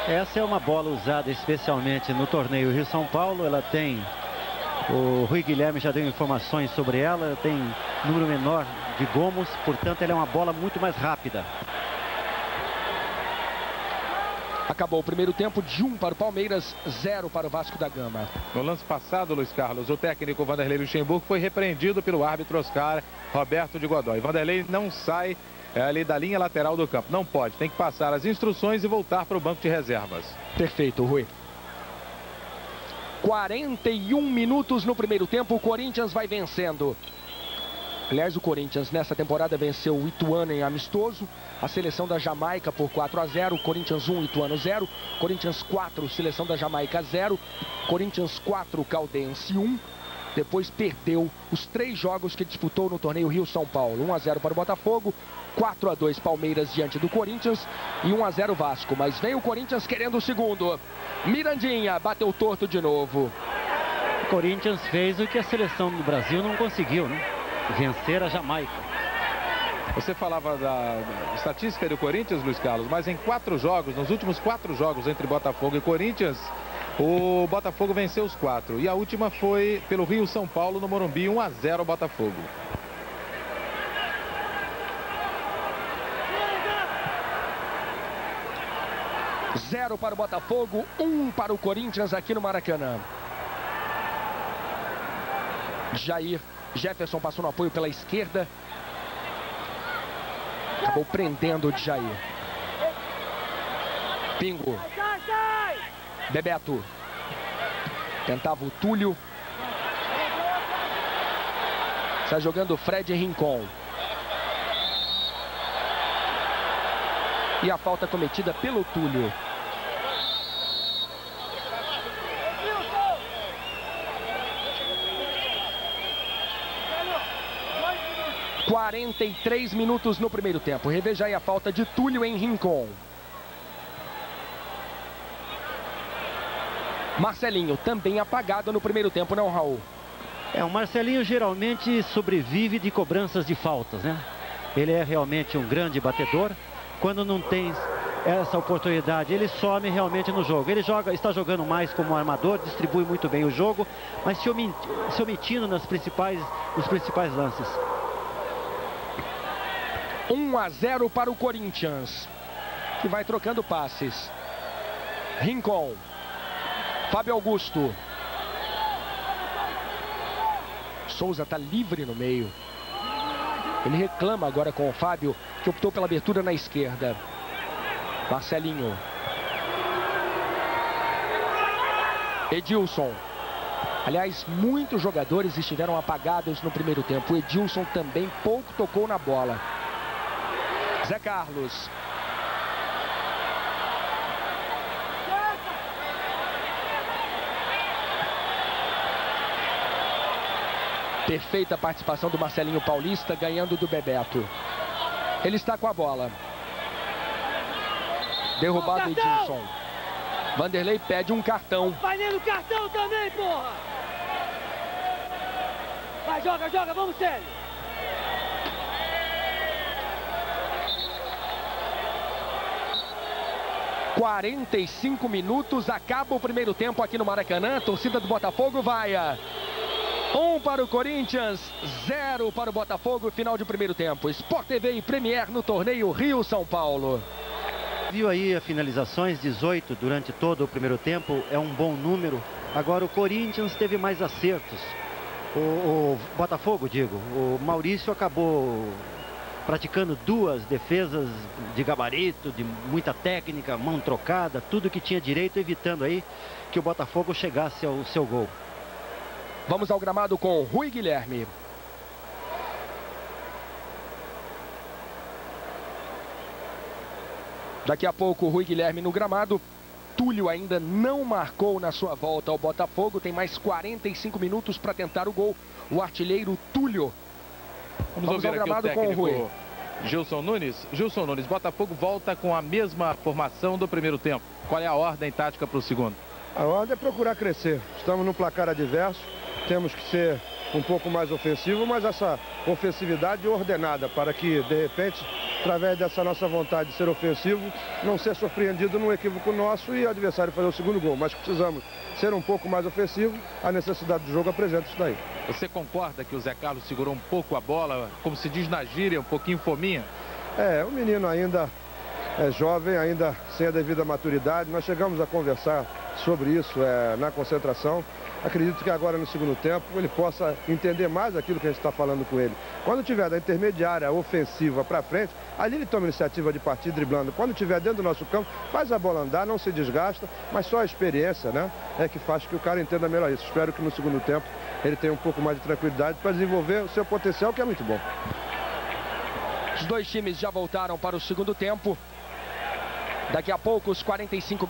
S4: Essa é uma bola usada especialmente no torneio Rio-São Paulo. Ela tem, o Rui Guilherme já deu informações sobre ela, ela tem número menor de gomos, portanto ela é uma bola muito mais rápida.
S1: Acabou o primeiro tempo de 1 para o Palmeiras, 0 para o Vasco da Gama.
S3: No lance passado, Luiz Carlos, o técnico Vanderlei Luxemburgo foi repreendido pelo árbitro Oscar Roberto de Godoy. Vanderlei não sai ali da linha lateral do campo. Não pode, tem que passar as instruções e voltar para o banco de reservas.
S1: Perfeito, Rui. 41 minutos no primeiro tempo, o Corinthians vai vencendo. Aliás, o Corinthians nessa temporada venceu o Ituano em amistoso, a seleção da Jamaica por 4-0, Corinthians 1, Ituano 0, Corinthians 4, seleção da Jamaica 0, Corinthians 4, Caldense 1. Depois perdeu os 3 jogos que disputou no torneio Rio-São Paulo. 1-0 para o Botafogo, 4-2 Palmeiras diante do Corinthians e 1-0 Vasco. Mas vem o Corinthians querendo o segundo. Mirandinha bateu torto de novo.
S4: O Corinthians fez o que a seleção do Brasil não conseguiu, né? Vencer a Jamaica.
S3: Você falava da estatística do Corinthians, Luiz Carlos, mas em 4 jogos, nos últimos 4 jogos entre Botafogo e Corinthians, o Botafogo venceu os 4. E a última foi pelo Rio-São Paulo, no Morumbi, 1-0 Botafogo.
S1: 0 para o Botafogo, 1 para o Corinthians aqui no Maracanã. Jair Jefferson passou no apoio pela esquerda. Acabou prendendo o Jair. Pingo. Bebeto. Tentava o Túlio. Está jogando o Fred Rincon. E a falta cometida pelo Túlio. – 43 minutos no primeiro tempo. Reveja aí a falta de Túlio em Rincon. Marcelinho também apagado no primeiro tempo, não, Raul?
S4: O Marcelinho geralmente sobrevive de cobranças de faltas, né? Ele é realmente um grande batedor. Quando não tem essa oportunidade, ele some realmente no jogo. Ele está jogando mais como armador, distribui muito bem o jogo, mas se omitindo nos principais lances.
S1: 1-0 para o Corinthians, que vai trocando passes. Rincon. Fábio Augusto. Souza está livre no meio. Ele reclama agora com o Fábio, que optou pela abertura na esquerda. Marcelinho. Edilson. Aliás, muitos jogadores estiveram apagados no primeiro tempo. O Edilson também pouco tocou na bola. Zé Carlos. Perfeita participação do Marcelinho Paulista, ganhando do Bebeto. Ele está com a bola. Derrubado Edilson. Vanderlei pede um cartão.
S9: Vai nele o cartão também, porra! Vai, joga, vamos, Célio!
S1: – 45 minutos, acaba o primeiro tempo aqui no Maracanã. Torcida do Botafogo vai 1 para o Corinthians, 0 para o Botafogo, final de primeiro tempo. Sport TV e Premier no torneio Rio-São Paulo.
S4: Viu aí as finalizações, 18 durante todo o primeiro tempo, é um bom número. Agora o Corinthians teve mais acertos. O Botafogo, digo, o Maurício acabou praticando 2 defesas de gabarito, de muita técnica, mão trocada, tudo que tinha direito, evitando aí que o Botafogo chegasse ao seu gol.
S1: Vamos ao gramado com Rui Guilherme. Daqui a pouco o Rui Guilherme no gramado. Túlio ainda não marcou na sua volta ao Botafogo. Tem mais 45 minutos para tentar o gol. O artilheiro Túlio.
S3: Vamos ao gramado com o Rui. Gilson Nunes. Gilson Nunes, Botafogo volta com a mesma formação do primeiro tempo. Qual é a ordem tática para o segundo?
S5: A ordem é procurar crescer. Estamos num placar adverso. Temos que ser um pouco mais ofensivo, mas essa ofensividade ordenada para que, de repente, através dessa nossa vontade de ser ofensivo, não ser surpreendido num equívoco nosso e o adversário fazer o segundo gol. Mas precisamos ser um pouco mais ofensivo, a necessidade do jogo apresenta isso daí.
S3: Você concorda que o Zé Carlos segurou um pouco a bola, como se diz na gíria, um pouquinho fominha?
S5: O menino ainda é jovem, ainda sem a devida maturidade. Nós chegamos a conversar sobre isso na concentração. Acredito que agora no segundo tempo ele possa entender mais aquilo que a gente está falando com ele. Quando tiver da intermediária ofensiva para frente, ali ele toma iniciativa de partir driblando. Quando tiver dentro do nosso campo, faz a bola andar, não se desgasta, mas só a experiência, né, é que faz que o cara entenda melhor isso. Espero que no segundo tempo ele tenha um pouco mais de tranquilidade para desenvolver o seu potencial, que é muito bom.
S1: Os dois times já voltaram para o segundo tempo. Daqui a pouco os 45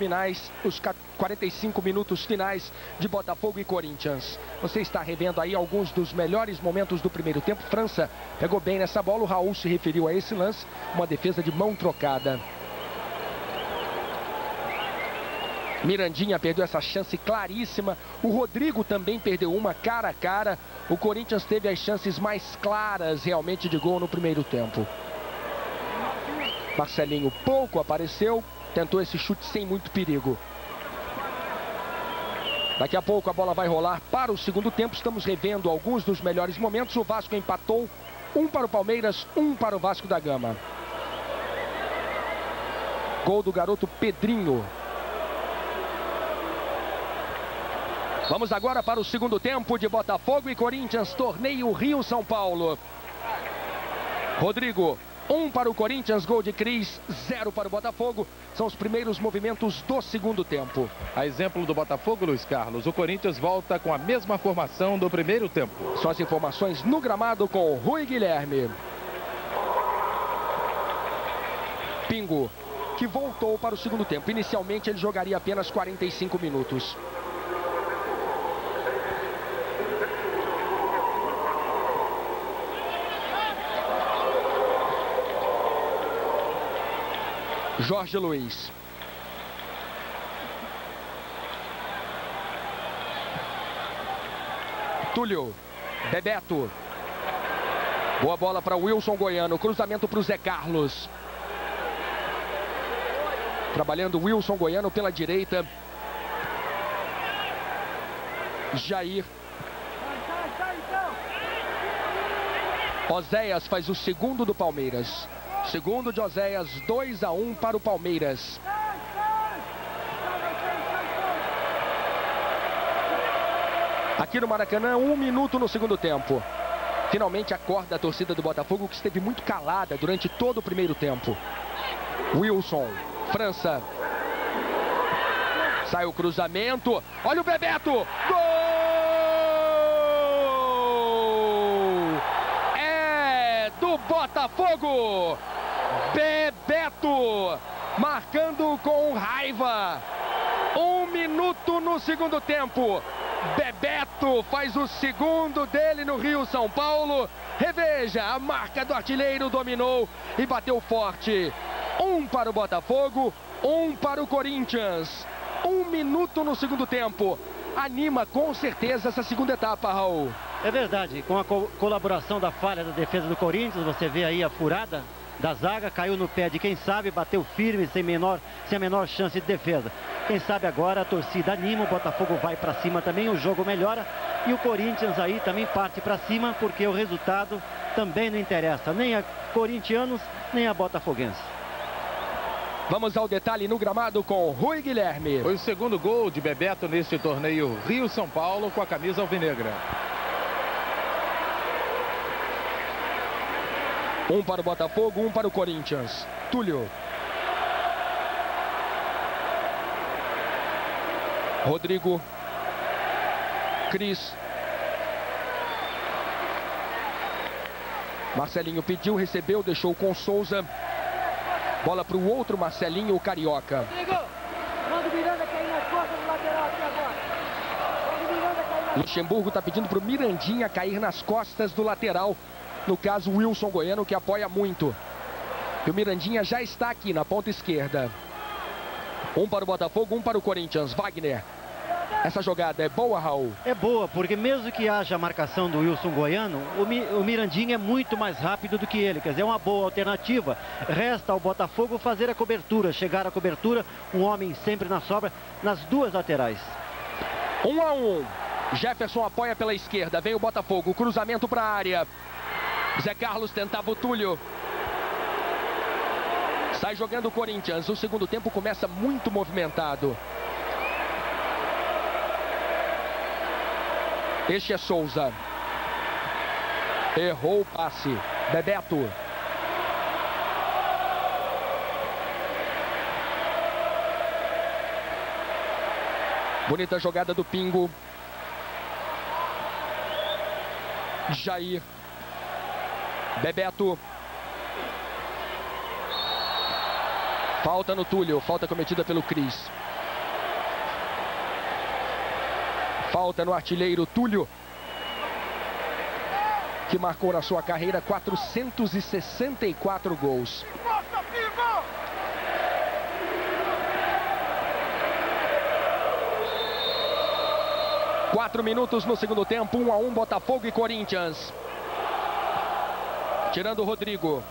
S1: minutos finais de Botafogo e Corinthians. Você está revendo aí alguns dos melhores momentos do primeiro tempo. França pegou bem nessa bola, o Raul se referiu a esse lance, uma defesa de mão trocada. Mirandinha perdeu essa chance claríssima, o Rodrigo também perdeu uma cara a cara. O Corinthians teve as chances mais claras realmente de gol no primeiro tempo. Marcelinho pouco apareceu, tentou esse chute sem muito perigo. Daqui a pouco a bola vai rolar para o segundo tempo. Estamos revendo alguns dos melhores momentos. O Vasco empatou, 1 para o Palmeiras, 1 para o Vasco da Gama. Gol do garoto Pedrinho. Vamos agora para o segundo tempo de Botafogo e Corinthians, torneio Rio-São Paulo. Rodrigo, 1 para o Corinthians, gol de Cris, 0 para o Botafogo. São os primeiros movimentos do segundo tempo.
S3: A exemplo do Botafogo, Luiz Carlos, o Corinthians volta com a mesma formação do primeiro tempo.
S1: Só as informações no gramado com o Rui Guilherme. Pingo, que voltou para o segundo tempo. Inicialmente ele jogaria apenas 45 minutos. Jorge Luiz. Túlio. Bebeto. Boa bola para Wilson Goiano. Cruzamento para o Zé Carlos. Trabalhando Wilson Goiano pela direita. Jair. Oséias faz o segundo do Palmeiras. Segundo de Oséias, 2-1 para o Palmeiras. Aqui no Maracanã, 1 minuto no segundo tempo. Finalmente acorda a torcida do Botafogo, que esteve muito calada durante todo o primeiro tempo. Wilson, França. Sai o cruzamento. Olha o Bebeto. Gol! É do Botafogo. Bebeto marcando com raiva. 1 minuto no segundo tempo. Bebeto faz o segundo dele no Rio-São Paulo. Reveja, a marca do artilheiro dominou e bateu forte. 1 para o Botafogo, 1 para o Corinthians. 1 minuto no segundo tempo. Anima com certeza essa segunda etapa, Raul.
S4: É verdade, com a colaboração da falha da defesa do Corinthians, você vê aí a furada da zaga, caiu no pé de quem sabe, bateu firme, sem a menor chance de defesa. Quem sabe agora a torcida anima, o Botafogo vai para cima também, o jogo melhora e o Corinthians aí também parte para cima, porque o resultado também não interessa, nem a corintianos, nem a botafoguense.
S1: Vamos ao detalhe no gramado com Rui Guilherme.
S3: Foi o segundo gol de Bebeto neste torneio Rio-São Paulo com a camisa alvinegra.
S1: 1 para o Botafogo, 1 para o Corinthians. Túlio. Rodrigo. Cris. Marcelinho pediu, recebeu, deixou com Souza. Bola para o outro Marcelinho, o Carioca. Luxemburgo está pedindo para o Mirandinha cair nas costas do lateral. No caso, o Wilson Goiano, que apoia muito. E o Mirandinha já está aqui na ponta esquerda. 1 para o Botafogo, 1 para o Corinthians. Wagner. Essa jogada é boa, Raul?
S4: É boa, porque mesmo que haja a marcação do Wilson Goiano, o Mirandinha é muito mais rápido do que ele. Quer dizer, é uma boa alternativa. Resta ao Botafogo fazer a cobertura, chegar à cobertura. Um homem sempre na sobra, nas duas laterais.
S1: 1-1. Jefferson apoia pela esquerda. Vem o Botafogo. Cruzamento para a área. Zé Carlos tentava o Túlio. Sai jogando o Corinthians. O segundo tempo começa muito movimentado. Este é Souza. Errou o passe. Bebeto. Bonita jogada do Pingo. Jair. Bebeto. Falta no Túlio. Falta cometida pelo Cris. Falta no artilheiro Túlio, que marcou na sua carreira 464 gols. 4 minutos no segundo tempo, 1-1 Botafogo e Corinthians. Tirando o Rodrigo.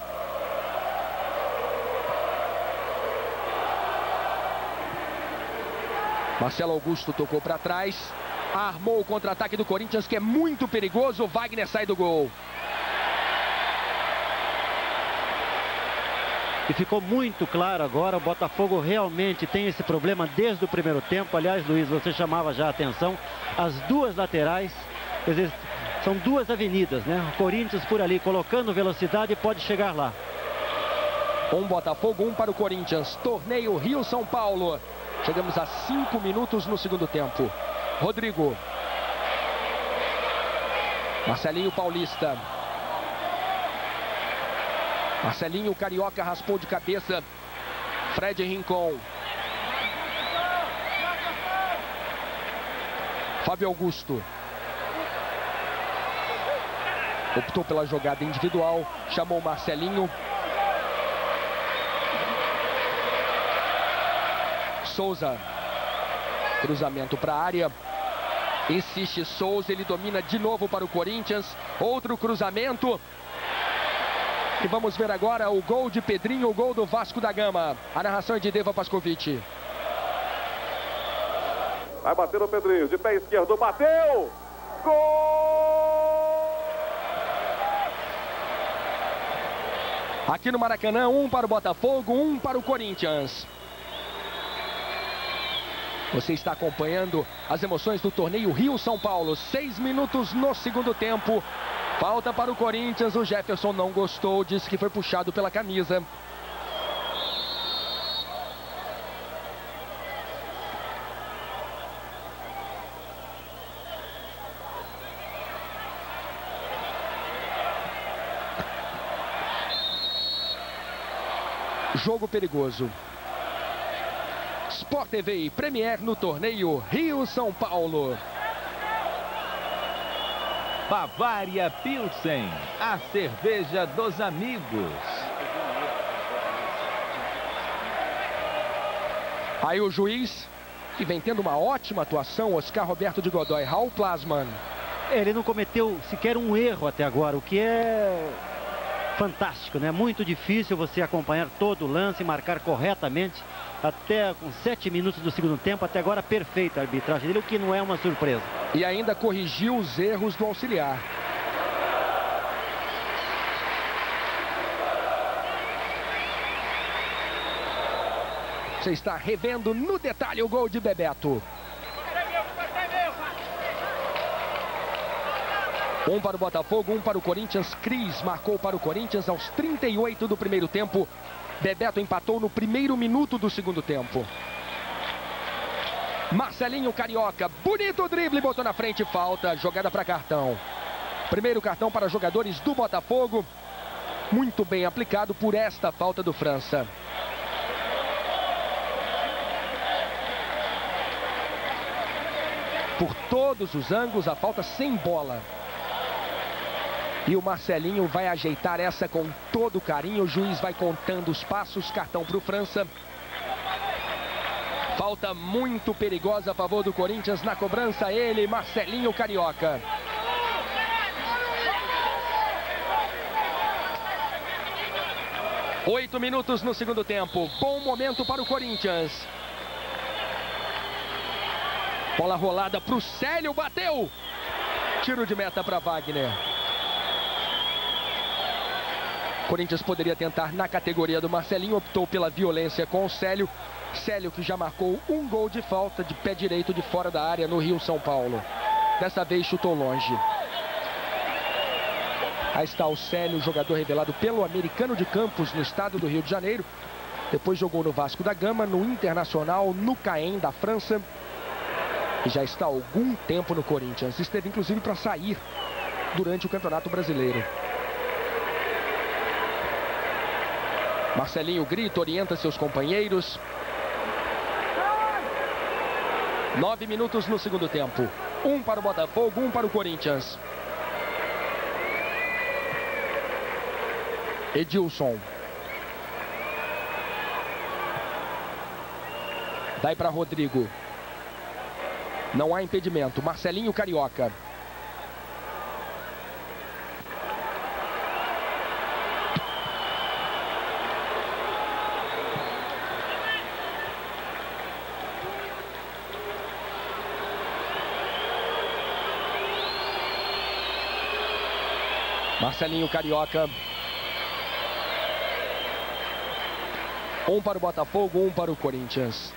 S1: Marcelo Augusto tocou para trás. Armou o contra-ataque do Corinthians, que é muito perigoso. Wagner sai do gol.
S4: E ficou muito claro agora, o Botafogo realmente tem esse problema desde o primeiro tempo. Aliás, Luiz, você chamava já a atenção, as duas laterais, quer dizer, são duas avenidas, né? O Corinthians por ali, colocando velocidade, pode chegar lá.
S1: Um Botafogo, um para o Corinthians. Torneio Rio-São Paulo. Chegamos a 5 minutos no segundo tempo. Rodrigo. Marcelinho Paulista. Marcelinho Carioca raspou de cabeça. Fred Rincon. Fábio Augusto. Optou pela jogada individual. Chamou Marcelinho. Souza. Cruzamento para a área. Insiste Souza. Ele domina de novo para o Corinthians. Outro cruzamento. E vamos ver agora o gol de Pedrinho, o gol do Vasco da Gama. A narração é de Deva Pascovitch.
S10: Vai bater o Pedrinho, de pé esquerdo, bateu! Gol!
S1: Aqui no Maracanã, um para o Botafogo, um para o Corinthians. Você está acompanhando as emoções do torneio Rio-São Paulo. 6 minutos no segundo tempo. Falta para o Corinthians, o Jefferson não gostou, disse que foi puxado pela camisa. Jogo perigoso. Sport TV e Premier no torneio Rio-São Paulo.
S7: Bavária Pilsen, a cerveja dos amigos.
S1: Aí o juiz, que vem tendo uma ótima atuação, Oscar Roberto de Godoy, Raul Plasman.
S4: Ele não cometeu sequer um erro até agora, o que é fantástico, né? Muito difícil você acompanhar todo o lance e marcar corretamente. Até com 7 minutos do segundo tempo, até agora perfeita a arbitragem dele, o que não é uma surpresa.
S1: E ainda corrigiu os erros do auxiliar. Você está revendo no detalhe o gol de Bebeto. Um para o Botafogo, um para o Corinthians. Cris marcou para o Corinthians aos 38 do primeiro tempo. Bebeto empatou no primeiro minuto do segundo tempo. Marcelinho Carioca, bonito drible, botou na frente, falta, jogada para cartão. Primeiro cartão para jogadores do Botafogo. Muito bem aplicado por esta falta do França. Por todos os ângulos, a falta sem bola. E o Marcelinho vai ajeitar essa com todo carinho. O juiz vai contando os passos. Cartão para o França. Falta muito perigosa a favor do Corinthians. Na cobrança ele, Marcelinho Carioca. Oito minutos no segundo tempo. Bom momento para o Corinthians. Bola rolada para o Célio. Bateu. Tiro de meta para Wagner. Corinthians poderia tentar na categoria do Marcelinho, optou pela violência com o Célio. Célio que já marcou um gol de falta de pé direito de fora da área no Rio-São Paulo. Dessa vez chutou longe. Aí está o Célio, jogador revelado pelo Americano de Campos no estado do Rio de Janeiro. Depois jogou no Vasco da Gama, no Internacional, no Caen da França. E já está há algum tempo no Corinthians. Esteve inclusive para sair durante o Campeonato Brasileiro. Marcelinho grita, orienta seus companheiros. 9 minutos no segundo tempo. Um para o Botafogo, um para o Corinthians. Edilson. Dai para Rodrigo. Não há impedimento. Marcelinho Carioca. Marcelinho Carioca. Um para o Botafogo, um para o Corinthians.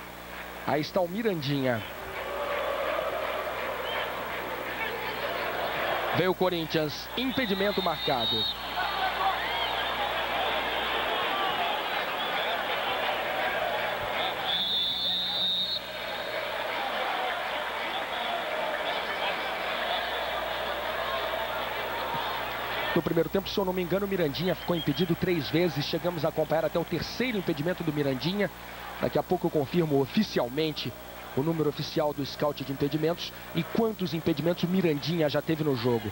S1: Aí está o Mirandinha. Veio o Corinthians, impedimento marcado. No primeiro tempo, se eu não me engano, o Mirandinha ficou impedido 3 vezes. Chegamos a acompanhar até o terceiro impedimento do Mirandinha. Daqui a pouco eu confirmo oficialmente o número oficial do scout de impedimentos e quantos impedimentos o Mirandinha já teve no jogo.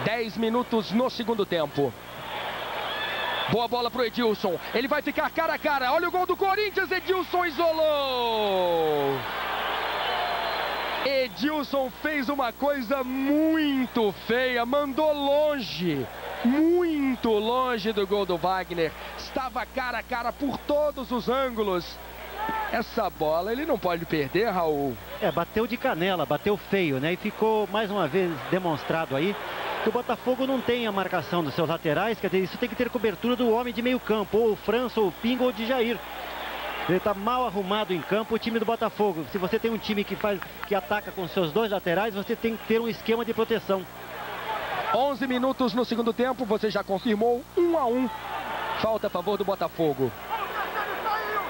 S1: Dez minutos no segundo tempo. Boa bola pro Edilson. Ele vai ficar cara a cara. Olha o gol do Corinthians. Edilson isolou. Edilson fez uma coisa muito feia. Mandou longe. Muito longe do gol do Wagner. Estava cara a cara por todos os ângulos. Essa bola ele não pode perder, Raul.
S4: Bateu de canela, bateu feio, né? E ficou mais uma vez demonstrado aí que o Botafogo não tem a marcação dos seus laterais, quer dizer, isso tem que ter cobertura do homem de meio campo, ou o França, ou o Pingo, ou o Djair. Ele está mal arrumado em campo, o time do Botafogo. Se você tem um time que ataca com seus 2 laterais, você tem que ter um esquema de proteção.
S1: 11 minutos no segundo tempo, você já confirmou 1-1. Falta a favor do Botafogo.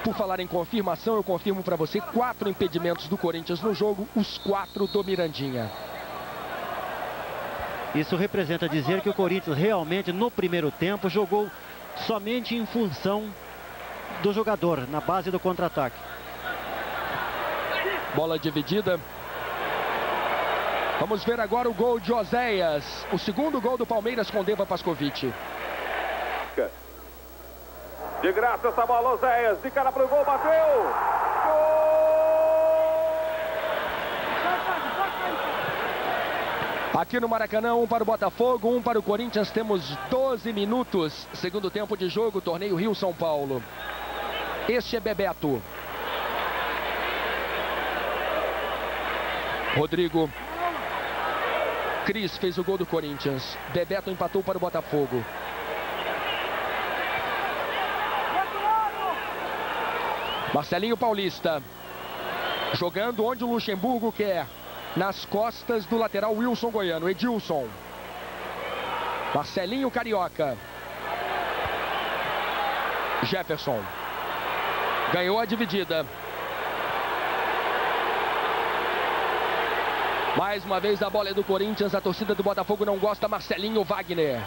S1: Por falar em confirmação, eu confirmo para você 4 impedimentos do Corinthians no jogo, os 4 do Mirandinha.
S4: Isso representa dizer que o Corinthians realmente no primeiro tempo jogou somente em função do jogador, na base do contra-ataque.
S1: Bola dividida. Vamos ver agora o gol de Oséias. O segundo gol do Palmeiras com Deva Pascovitch.
S10: De graça essa bola, Oséias. De cara pro gol, bateu. Gol!
S1: Aqui no Maracanã, um para o Botafogo, um para o Corinthians. Temos 12 minutos, segundo tempo de jogo, torneio Rio-São Paulo. Este é Bebeto. Rodrigo. Cris fez o gol do Corinthians. Bebeto empatou para o Botafogo. Marcelinho Paulista. Jogando onde o Luxemburgo quer. Nas costas do lateral Wilson Goiano. Edilson. Marcelinho Carioca. Jefferson. Ganhou a dividida. Mais uma vez a bola é do Corinthians. A torcida do Botafogo não gosta. Marcelinho Wagner.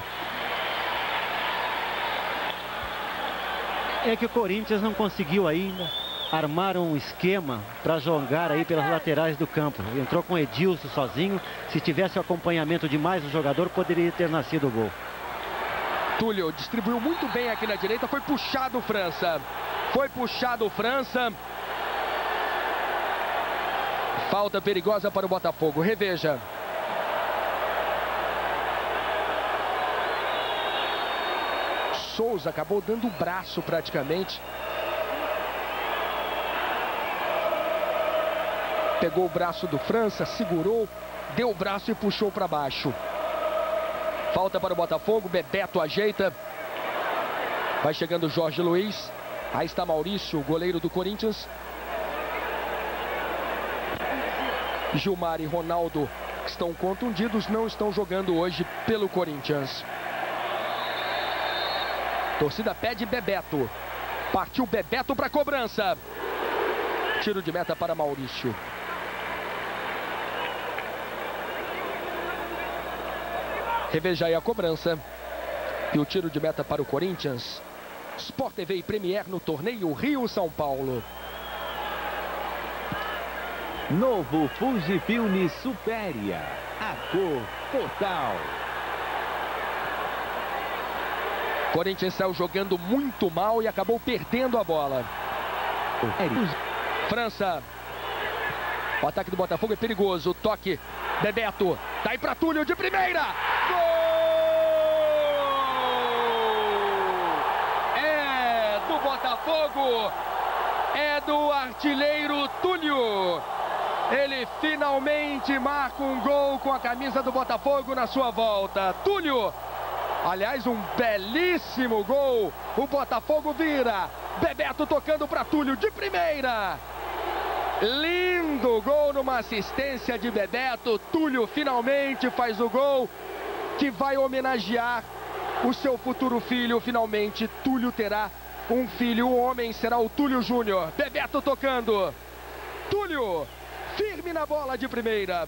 S4: É que o Corinthians não conseguiu ainda armar um esquema para jogar aí pelas laterais do campo. Entrou com Edilson sozinho. Se tivesse o acompanhamento de mais um jogador, poderia ter nascido o gol.
S1: Túlio distribuiu muito bem aqui na direita. Foi puxado o França. Foi puxado o França. Falta perigosa para o Botafogo. Reveja. Souza acabou dando o braço praticamente. Pegou o braço do França, segurou, deu o braço e puxou para baixo. Falta para o Botafogo, Bebeto ajeita. Vai chegando Jorge Luiz. Aí está Maurício, o goleiro do Corinthians. Gilmar e Ronaldo estão contundidos, não estão jogando hoje pelo Corinthians. Torcida pede Bebeto. Partiu Bebeto para a cobrança. Tiro de meta para Maurício. Reveja aí a cobrança. E o tiro de meta para o Corinthians. Sport TV e Premier no torneio Rio-São Paulo.
S7: Novo Fujifilm Superia. A cor total.
S1: Corinthians saiu jogando muito mal e acabou perdendo a bola. França. O ataque do Botafogo é perigoso. Toque. Bebeto. Tá aí para Túlio de primeira. Gol! É do Botafogo. É do artilheiro Túlio. Ele finalmente marca um gol com a camisa do Botafogo na sua volta. Túlio, aliás, um belíssimo gol. O Botafogo vira. Bebeto tocando para Túlio de primeira. Lindo gol numa assistência de Bebeto. Túlio finalmente faz o gol que vai homenagear o seu futuro filho. Finalmente, Túlio terá um filho. O homem será o Túlio Júnior. Bebeto tocando. Túlio, firme na bola de primeira.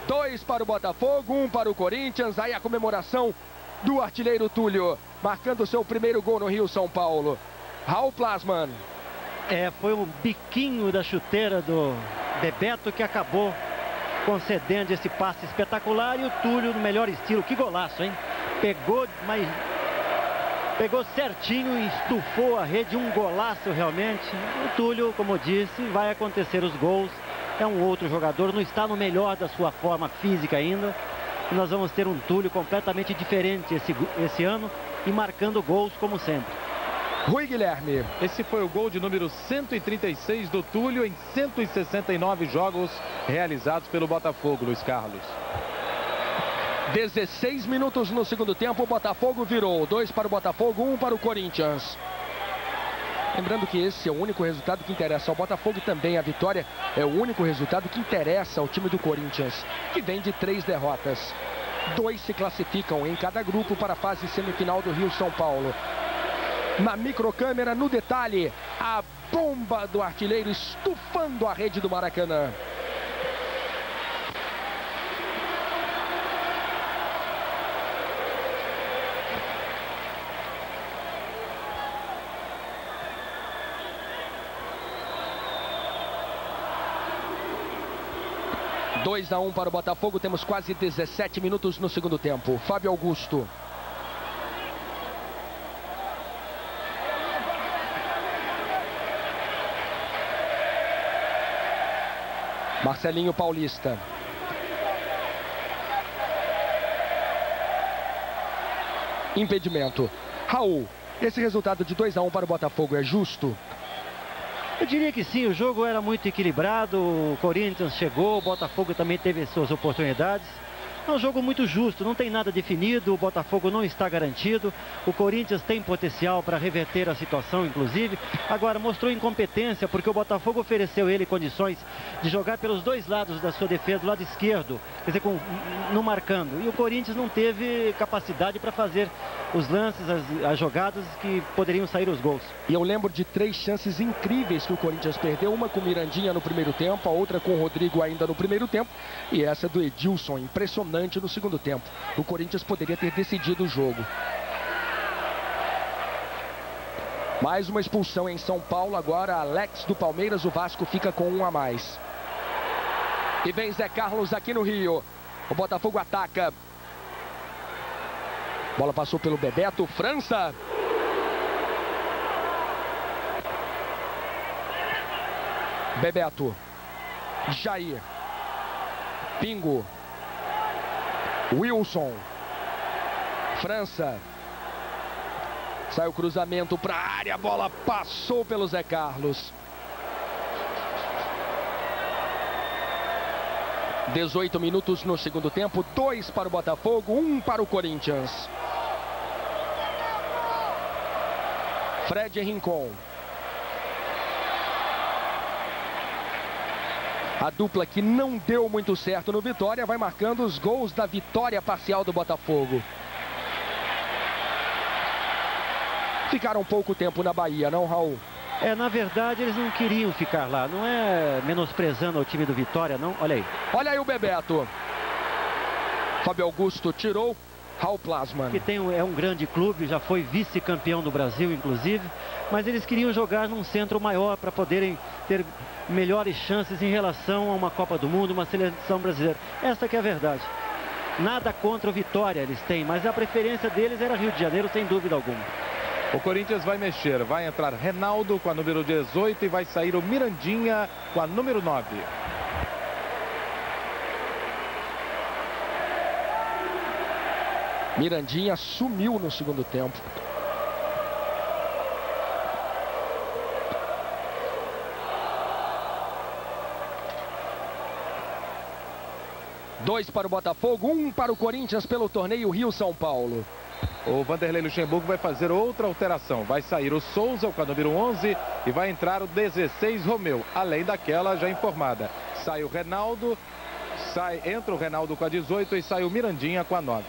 S1: 2 para o Botafogo, 1 para o Corinthians. Aí a comemoração do artilheiro Túlio, marcando seu primeiro gol no Rio São Paulo. Raul Plasman.
S4: Foi um biquinho da chuteira do Bebeto que acabou concedendo esse passe espetacular. E o Túlio no melhor estilo. Que golaço, hein? Pegou certinho e estufou a rede. Um golaço realmente. O Túlio, como eu disse, vai acontecer os gols. É um outro jogador, não está no melhor da sua forma física ainda. E nós vamos ter um Túlio completamente diferente esse ano e marcando gols como sempre.
S1: Rui Guilherme.
S3: Esse foi o gol de número 136 do Túlio em 169 jogos realizados pelo Botafogo, Luiz Carlos.
S1: 16 minutos no segundo tempo, o Botafogo virou. 2 para o Botafogo, 1 para o Corinthians. Lembrando que esse é o único resultado que interessa ao Botafogo também. A vitória é o único resultado que interessa ao time do Corinthians, que vem de 3 derrotas. 2 se classificam em cada grupo para a fase semifinal do Rio São Paulo. Na microcâmera, no detalhe, a bomba do artilheiro estufando a rede do Maracanã. — 2-1 para o Botafogo. Temos quase 17 minutos no segundo tempo. Fábio Augusto. Marcelinho Paulista. Impedimento. Raul, esse resultado de 2-1 para o Botafogo é justo?
S4: Eu diria que sim, o jogo era muito equilibrado, o Corinthians chegou, o Botafogo também teve suas oportunidades. É um jogo muito justo, não tem nada definido, o Botafogo não está garantido, o Corinthians tem potencial para reverter a situação, inclusive. Agora, mostrou incompetência, porque o Botafogo ofereceu ele condições de jogar pelos 2 lados da sua defesa, do lado esquerdo, quer dizer, não marcando. E o Corinthians não teve capacidade para fazer os lances, as jogadas que poderiam sair os gols.
S1: E eu lembro de 3 chances incríveis que o Corinthians perdeu, uma com o Mirandinha no primeiro tempo, a outra com o Rodrigo ainda no primeiro tempo, e essa do Edilson, impressionante no segundo tempo. O Corinthians poderia ter decidido o jogo. Mais uma expulsão em São Paulo. Agora Alex do Palmeiras. O Vasco fica com 1 a mais. E vem Zé Carlos aqui no Rio. O Botafogo ataca. Bola passou pelo Bebeto. França. Bebeto. Jair. Pingo. Wilson. França. Sai o cruzamento para a área. A bola passou pelo Zé Carlos. 18 minutos no segundo tempo. 2 para o Botafogo, 1 para o Corinthians. Fred Rincon. A dupla que não deu muito certo no Vitória vai marcando os gols da vitória parcial do Botafogo. Ficaram pouco tempo na Bahia, não, Raul?
S4: Na verdade, eles não queriam ficar lá. Não é menosprezando o time do Vitória, não. Olha aí.
S1: Olha aí o Bebeto. Fábio Augusto tirou. Raul Plasman.
S4: Que é um grande clube, já foi vice-campeão do Brasil, inclusive. Mas eles queriam jogar num centro maior para poderem ter melhores chances em relação a uma Copa do Mundo, uma seleção brasileira. Essa que é a verdade. Nada contra o Vitória eles têm, mas a preferência deles era Rio de Janeiro, sem dúvida alguma.
S3: O Corinthians vai mexer, vai entrar Reinaldo com a número 18 e vai sair o Mirandinha com a número 9.
S1: Mirandinha sumiu no segundo tempo. 2 para o Botafogo, 1 para o Corinthians pelo torneio Rio-São Paulo.
S3: O Vanderlei Luxemburgo vai fazer outra alteração. Vai sair o Souza com a número 11 e vai entrar o 16 Romeu, além daquela já informada. Sai o Reinaldo, entra o Reinaldo com a 18 e sai o Mirandinha com a 9.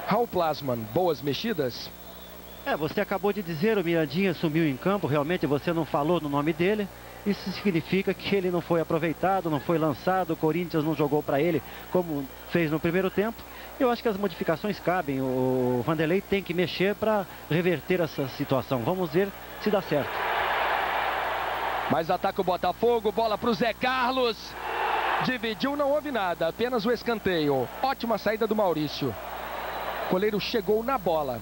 S1: Raul Plasman, boas mexidas?
S4: Você acabou de dizer, o Mirandinha sumiu em campo, realmente você não falou no nome dele. Isso significa que ele não foi aproveitado, não foi lançado, o Corinthians não jogou para ele como fez no primeiro tempo. Eu acho que as modificações cabem, o Vanderlei tem que mexer para reverter essa situação. Vamos ver se dá certo.
S1: Mas ataca o Botafogo, bola para o Zé Carlos. Dividiu, não houve nada, apenas o escanteio. Ótima saída do Maurício. O goleiro chegou na bola.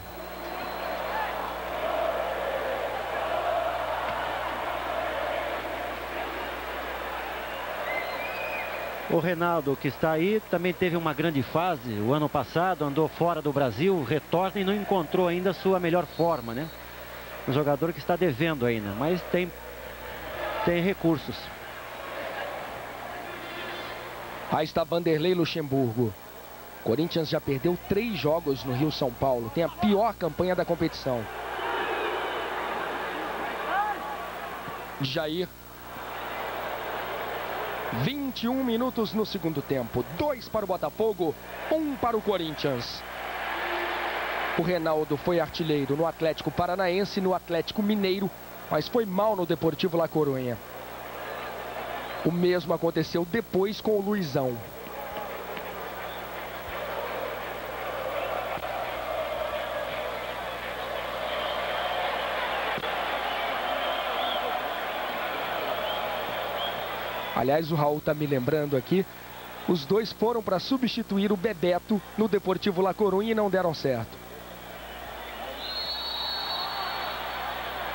S4: O Reinaldo, que está aí, também teve uma grande fase o ano passado, andou fora do Brasil, retorna e não encontrou ainda a sua melhor forma, né? Um jogador que está devendo ainda, mas tem recursos.
S1: Aí está Vanderlei Luxemburgo. Corinthians já perdeu 3 jogos no Rio-São Paulo, tem a pior campanha da competição. Jair. 21 minutos no segundo tempo. 2 para o Botafogo, 1 para o Corinthians. O Reinaldo foi artilheiro no Atlético Paranaense, no Atlético Mineiro, mas foi mal no Deportivo La Coruña. O mesmo aconteceu depois com o Luizão. Aliás, o Raul está me lembrando aqui, os dois foram para substituir o Bebeto no Deportivo La Coruña e não deram certo.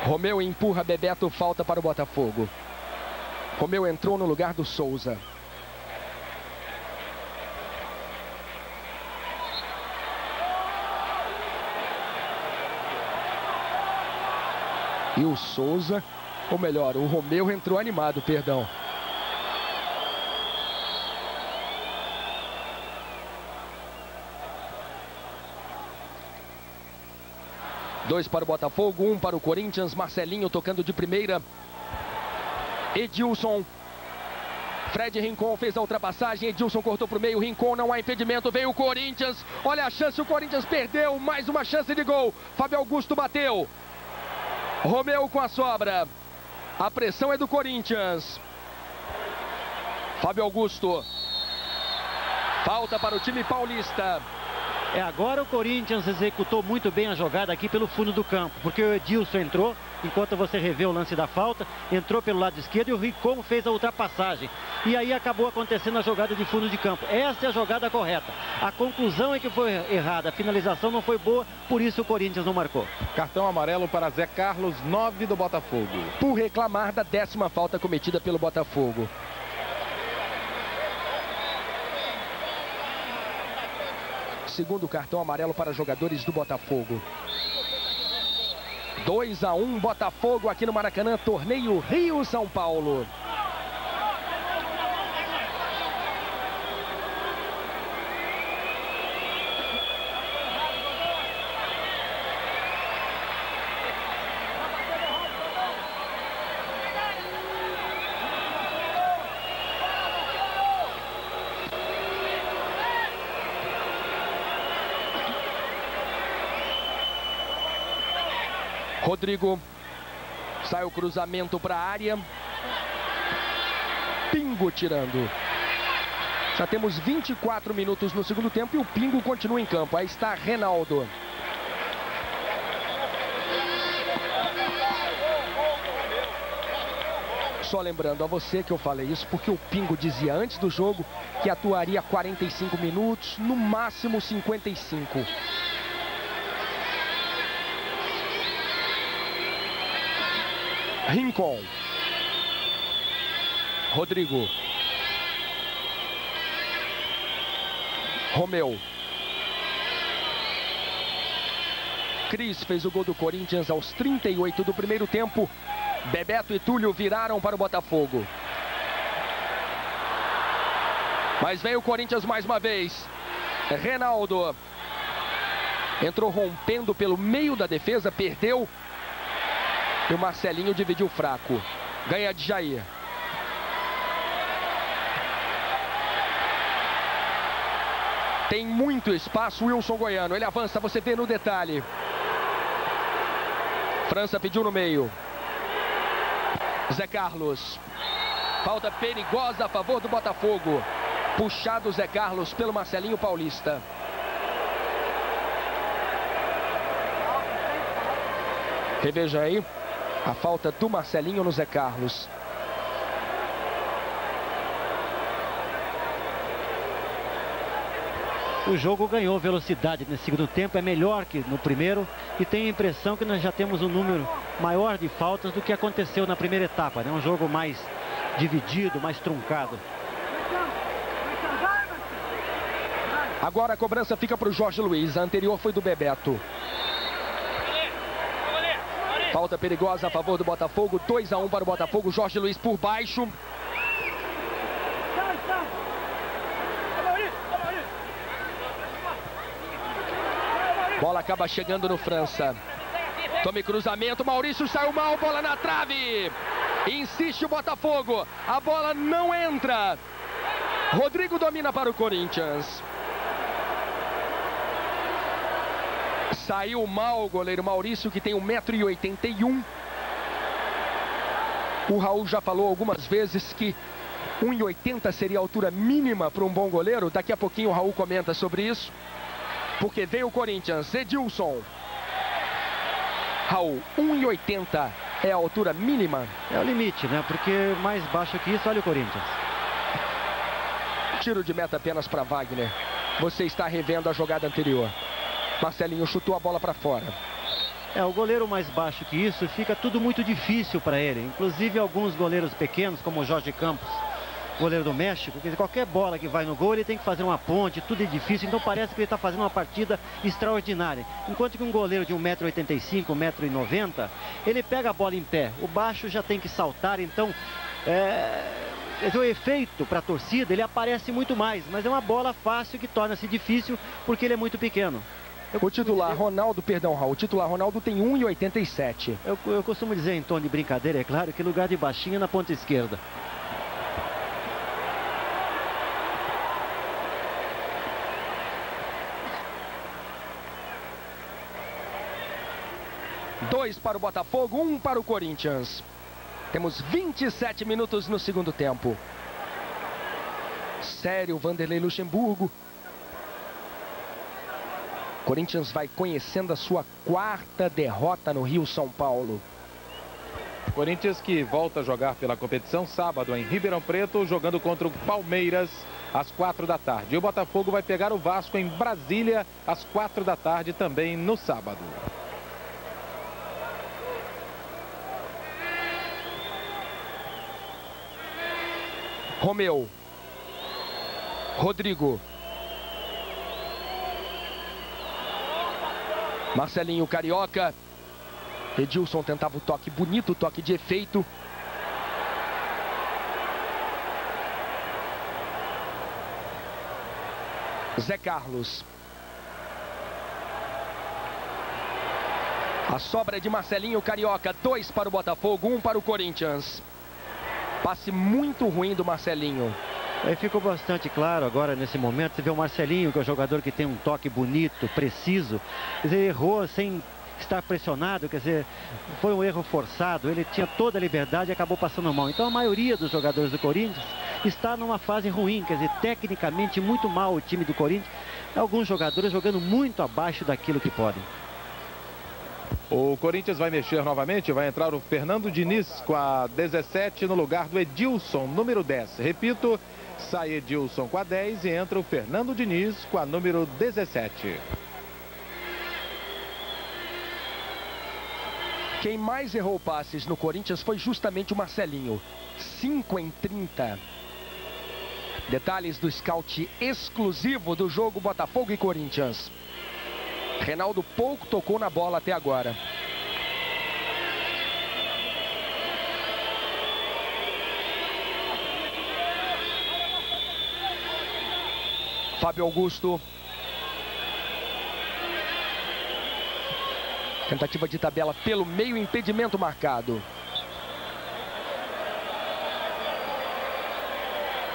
S1: Romeu empurra Bebeto, falta para o Botafogo. Romeu entrou no lugar do Souza. E o Souza, ou melhor, o Romeu entrou animado, perdão. Dois para o Botafogo, 1 para o Corinthians. Marcelinho tocando de primeira. Edilson. Fred Rincon fez a ultrapassagem. Edilson cortou para o meio. Rincon, não há impedimento. Veio o Corinthians. Olha a chance, o Corinthians perdeu. Mais uma chance de gol. Fábio Augusto bateu. Romeu com a sobra. A pressão é do Corinthians. Fábio Augusto. Falta para o time paulista.
S4: Agora o Corinthians executou muito bem a jogada aqui pelo fundo do campo, porque o Edilson entrou, enquanto você revê o lance da falta, entrou pelo lado esquerdo e o Rincon fez a ultrapassagem. E aí acabou acontecendo a jogada de fundo de campo. Essa é a jogada correta. A conclusão é que foi errada, a finalização não foi boa, por isso o Corinthians não marcou.
S3: Cartão amarelo para Zé Carlos, 9 do Botafogo.
S1: Por reclamar da 10ª falta cometida pelo Botafogo. Segundo cartão amarelo para jogadores do Botafogo. 2-1 Botafogo aqui no Maracanã, torneio Rio-São Paulo. Rodrigo, sai o cruzamento para a área. Pingo tirando. Já temos 24 minutos no segundo tempo e o Pingo continua em campo. Aí está Reinaldo. Só lembrando a você que eu falei isso porque o Pingo dizia antes do jogo que atuaria 45 minutos, no máximo 55. Rincon. Rodrigo. Romeu. Cris fez o gol do Corinthians aos 38 do primeiro tempo. Bebeto e Túlio viraram para o Botafogo. Mas vem o Corinthians mais uma vez. Reinaldo. Entrou rompendo pelo meio da defesa, perdeu. E o Marcelinho dividiu fraco. Ganha de Jair. Tem muito espaço, Wilson Goiano. Ele avança, você vê no detalhe. França pediu no meio. Zé Carlos. Falta perigosa a favor do Botafogo. Puxado Zé Carlos pelo Marcelinho Paulista. Reveja aí a falta do Marcelinho no Zé Carlos.
S4: O jogo ganhou velocidade nesse segundo tempo, é melhor que no primeiro e tenho a impressão que nós já temos um número maior de faltas do que aconteceu na primeira etapa, né? Um jogo mais dividido, mais truncado.
S1: Agora a cobrança fica para o Jorge Luiz, a anterior foi do Bebeto. Falta perigosa a favor do Botafogo, 2-1 para o Botafogo, Jorge Luiz por baixo. Bola acaba chegando no França. Tome cruzamento, Maurício saiu mal, bola na trave. Insiste o Botafogo, a bola não entra. Rodrigo domina para o Corinthians. Saiu mal o goleiro Maurício, que tem 1,81 m. O Raul já falou algumas vezes que 1,80 m seria a altura mínima para um bom goleiro. Daqui a pouquinho o Raul comenta sobre isso. Porque vem o Corinthians, Edilson. Raul, 1,80 m é a altura mínima?
S4: É o limite, né? Porque mais baixo que isso, olha o Corinthians.
S1: Tiro de meta apenas para Wagner. Você está revendo a jogada anterior. Marcelinho chutou a bola para fora.
S4: O goleiro mais baixo que isso, fica tudo muito difícil para ele. Inclusive alguns goleiros pequenos, como o Jorge Campos, goleiro do México, quer dizer, qualquer bola que vai no gol, ele tem que fazer uma ponte, tudo é difícil, então parece que ele está fazendo uma partida extraordinária. Enquanto que um goleiro de 1,85 m, 1,90 m, ele pega a bola em pé. O baixo já tem que saltar, então o efeito para a torcida, ele aparece muito mais, mas é uma bola fácil que torna-se difícil porque ele é muito pequeno.
S1: O titular Ronaldo, perdão, Raul, o titular Ronaldo tem 1,87 m.
S4: Eu costumo dizer em tom de brincadeira, é claro, que lugar de baixinho é na ponta esquerda.
S1: Dois para o Botafogo, 1 para o Corinthians. Temos 27 minutos no segundo tempo. Sério, Vanderlei Luxemburgo. Corinthians vai conhecendo a sua 4ª derrota no Rio-São Paulo.
S3: Corinthians que volta a jogar pela competição sábado em Ribeirão Preto, jogando contra o Palmeiras às 4 da tarde. E o Botafogo vai pegar o Vasco em Brasília às 4 da tarde também no sábado.
S1: Romeu. Rodrigo. Marcelinho Carioca. Edilson tentava o toque bonito, o toque de efeito. Zé Carlos. A sobra de Marcelinho Carioca, 2 para o Botafogo, 1 para o Corinthians. Passe muito ruim do Marcelinho.
S4: Aí ficou bastante claro agora nesse momento. Você vê o Marcelinho, que é um jogador que tem um toque bonito, preciso. Quer dizer, errou sem estar pressionado, quer dizer, foi um erro forçado. Ele tinha toda a liberdade e acabou passando mal. Então a maioria dos jogadores do Corinthians está numa fase ruim, quer dizer, tecnicamente muito mal o time do Corinthians. Alguns jogadores jogando muito abaixo daquilo que podem.
S3: O Corinthians vai mexer novamente, vai entrar o Fernando Diniz com a 17 no lugar do Edilson, número 10. Repito, sai Edilson com a 10 e entra o Fernando Diniz com a número 17.
S1: Quem mais errou passes no Corinthians foi justamente o Marcelinho. 5 em 30. Detalhes do scout exclusivo do jogo Botafogo e Corinthians. Reinaldo pouco tocou na bola até agora. Fábio Augusto. Tentativa de tabela pelo meio, impedimento marcado.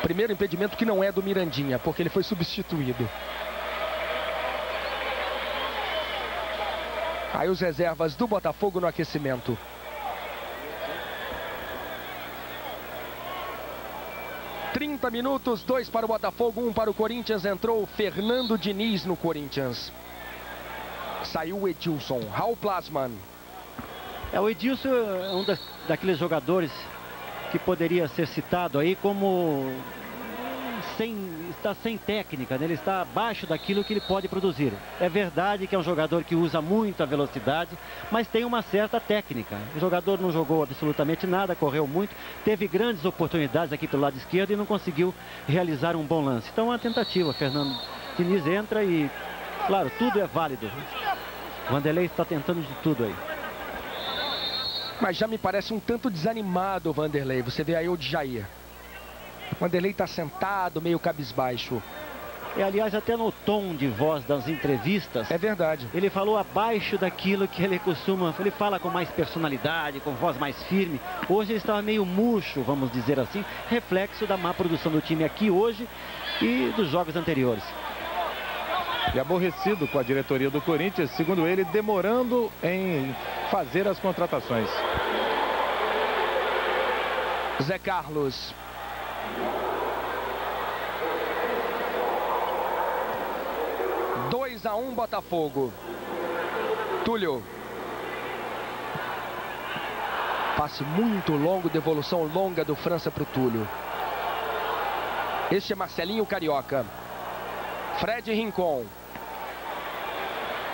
S1: Primeiro impedimento que não é do Mirandinha, porque ele foi substituído. Aí os reservas do Botafogo no aquecimento. (30 minutos, 2 para o Botafogo, 1 para o Corinthians. Entrou Fernando Diniz no Corinthians. Saiu o Edilson. Raul Plasman.
S4: O Edilson é um daqueles jogadores que poderia ser citado aí como está sem técnica, né? Ele está abaixo daquilo que ele pode produzir. É verdade que é um jogador que usa muito a velocidade, mas tem uma certa técnica. O jogador não jogou absolutamente nada, correu muito, teve grandes oportunidades aqui pelo lado esquerdo e não conseguiu realizar um bom lance. Então, uma tentativa. Fernando Diniz entra e, claro, tudo é válido. Vanderlei está tentando de tudo aí.
S1: Mas já me parece um tanto desanimado o Vanderlei. Você vê aí o Jair. Vanderlei está sentado, meio cabisbaixo.
S4: Aliás, até no tom de voz das entrevistas...
S1: É verdade.
S4: Ele falou abaixo daquilo que ele costuma... Ele fala com mais personalidade, com voz mais firme. Hoje ele estava meio murcho, vamos dizer assim. Reflexo da má produção do time aqui hoje e dos jogos anteriores.
S3: E aborrecido com a diretoria do Corinthians, segundo ele, demorando em fazer as contratações.
S1: Zé Carlos. (2 a 1 Botafogo. Túlio. Passe muito longo, devolução longa do França para o Túlio. Este é Marcelinho Carioca. Fred Rincon.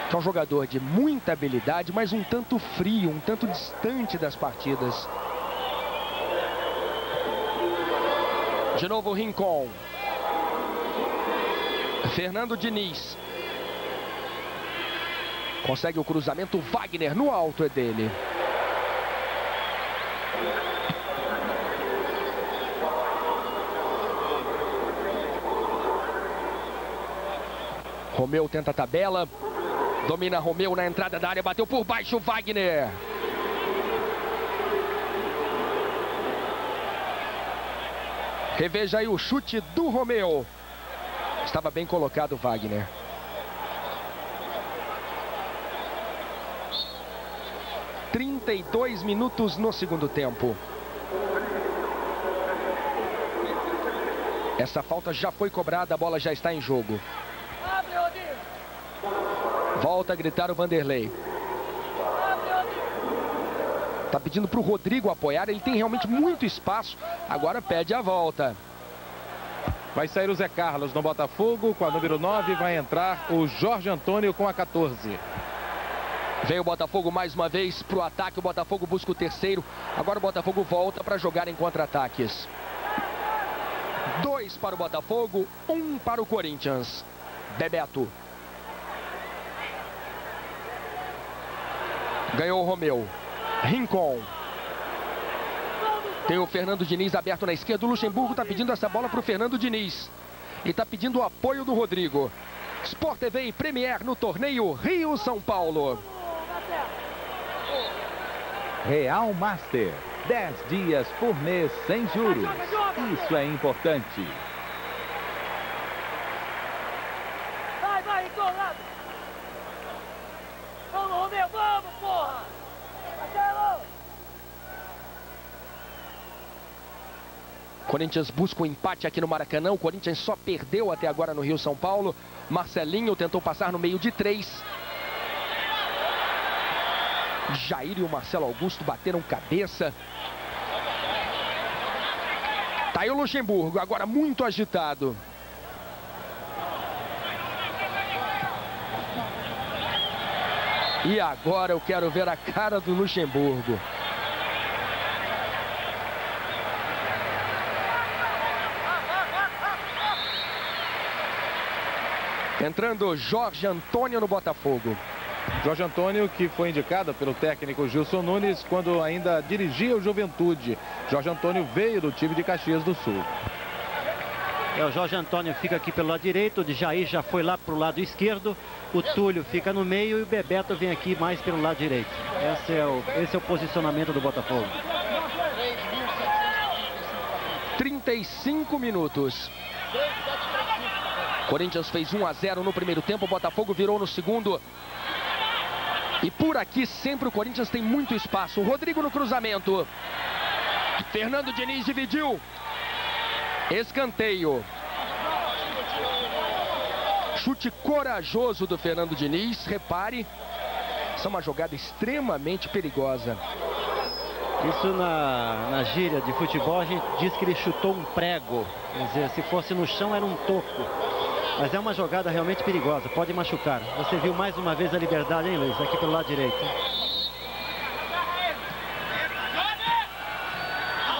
S1: Que é um jogador de muita habilidade, mas um tanto frio, um tanto distante das partidas. De novo Rincon. Fernando Diniz. Consegue o cruzamento, Wagner no alto, é dele. Romeu tenta a tabela. Domina Romeu na entrada da área, bateu por baixo, Wagner. Reveja aí o chute do Romeu. Estava bem colocado, Wagner. (32 minutos no segundo tempo. Essa falta já foi cobrada, a bola já está em jogo. Volta a gritar o Vanderlei. Está pedindo para o Rodrigo apoiar, ele tem realmente muito espaço, agora pede a volta.
S3: Vai sair o Zé Carlos no Botafogo, com a número 9 vai entrar o Jorge Antônio com a 14.
S1: Vem o Botafogo mais uma vez para o ataque, o Botafogo busca o terceiro, agora o Botafogo volta para jogar em contra-ataques. 2 para o Botafogo, 1 para o Corinthians. Bebeto. Ganhou o Romeu. Rincon. Tem o Fernando Diniz aberto na esquerda. O Luxemburgo está pedindo essa bola para o Fernando Diniz. E está pedindo o apoio do Rodrigo. Sport TV e Premier no torneio Rio-São Paulo.
S7: Real Master. 10 dias por mês sem juros. Isso é importante.
S9: Vai, encolado. Vamos, Romeu, vamos, porra.
S1: Corinthians busca um empate aqui no Maracanã. O Corinthians só perdeu até agora no Rio-São Paulo. Marcelinho tentou passar no meio de 3. Jair e o Marcelo Augusto bateram cabeça. Tá aí o Luxemburgo, agora muito agitado. E agora eu quero ver a cara do Luxemburgo. Entrando Jorge Antônio no Botafogo.
S3: Jorge Antônio, que foi indicado pelo técnico Gilson Nunes quando ainda dirigia o Juventude. Jorge Antônio veio do time de Caxias do Sul.
S4: O Jorge Antônio fica aqui pelo lado direito, o Jair já foi lá para o lado esquerdo, o Túlio fica no meio e o Bebeto vem aqui mais pelo lado direito. Esse é o posicionamento do Botafogo.
S1: 35 minutos. Corinthians fez 1-0 no primeiro tempo, o Botafogo virou no segundo. E por aqui sempre o Corinthians tem muito espaço. O Rodrigo no cruzamento. Fernando Diniz dividiu. Escanteio. Chute corajoso do Fernando Diniz. Repare, essa é uma jogada extremamente perigosa.
S4: Isso na gíria de futebol a gente diz que ele chutou um prego. Quer dizer, se fosse no chão era um toco. Mas é uma jogada realmente perigosa, pode machucar. Você viu mais uma vez a liberdade, hein, Luiz? Aqui pelo lado direito.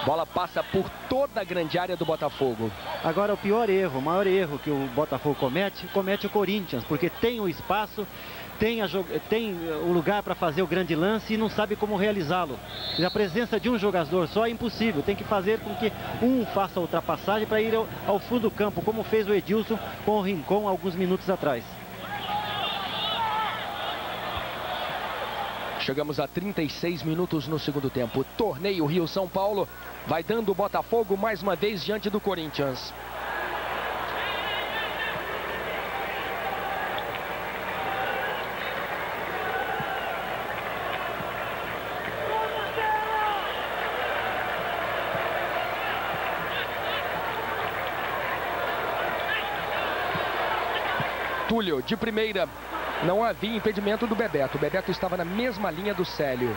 S1: Bola passa por toda a grande área do Botafogo.
S4: Agora o pior erro, o maior erro que o Botafogo comete o Corinthians, porque tem o espaço, tem o lugar para fazer o grande lance e não sabe como realizá-lo. A presença de um jogador só é impossível, tem que fazer com que um faça a ultrapassagem para ir ao fundo do campo, como fez o Edilson com o Rincon alguns minutos atrás.
S1: Chegamos a 36 minutos no segundo tempo. Torneio Rio-São Paulo vai dando o Botafogo mais uma vez diante do Corinthians. Túlio, de primeira, não havia impedimento do Bebeto. O Bebeto estava na mesma linha do Célio.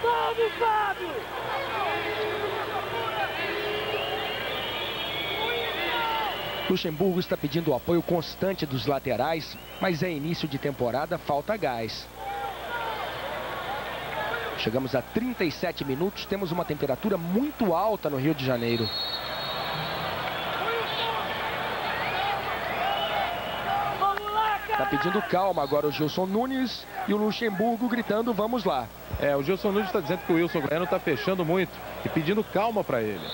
S9: Vamos, Fábio!
S1: Luxemburgo está pedindo o apoio constante dos laterais, mas é início de temporada, falta gás. Chegamos a 37 minutos, temos uma temperatura muito alta no Rio de Janeiro. Está pedindo calma agora o Gilson Nunes e o Luxemburgo gritando, vamos lá.
S3: O Gilson Nunes está dizendo que o Wilson Goiano está fechando muito e pedindo calma para ele.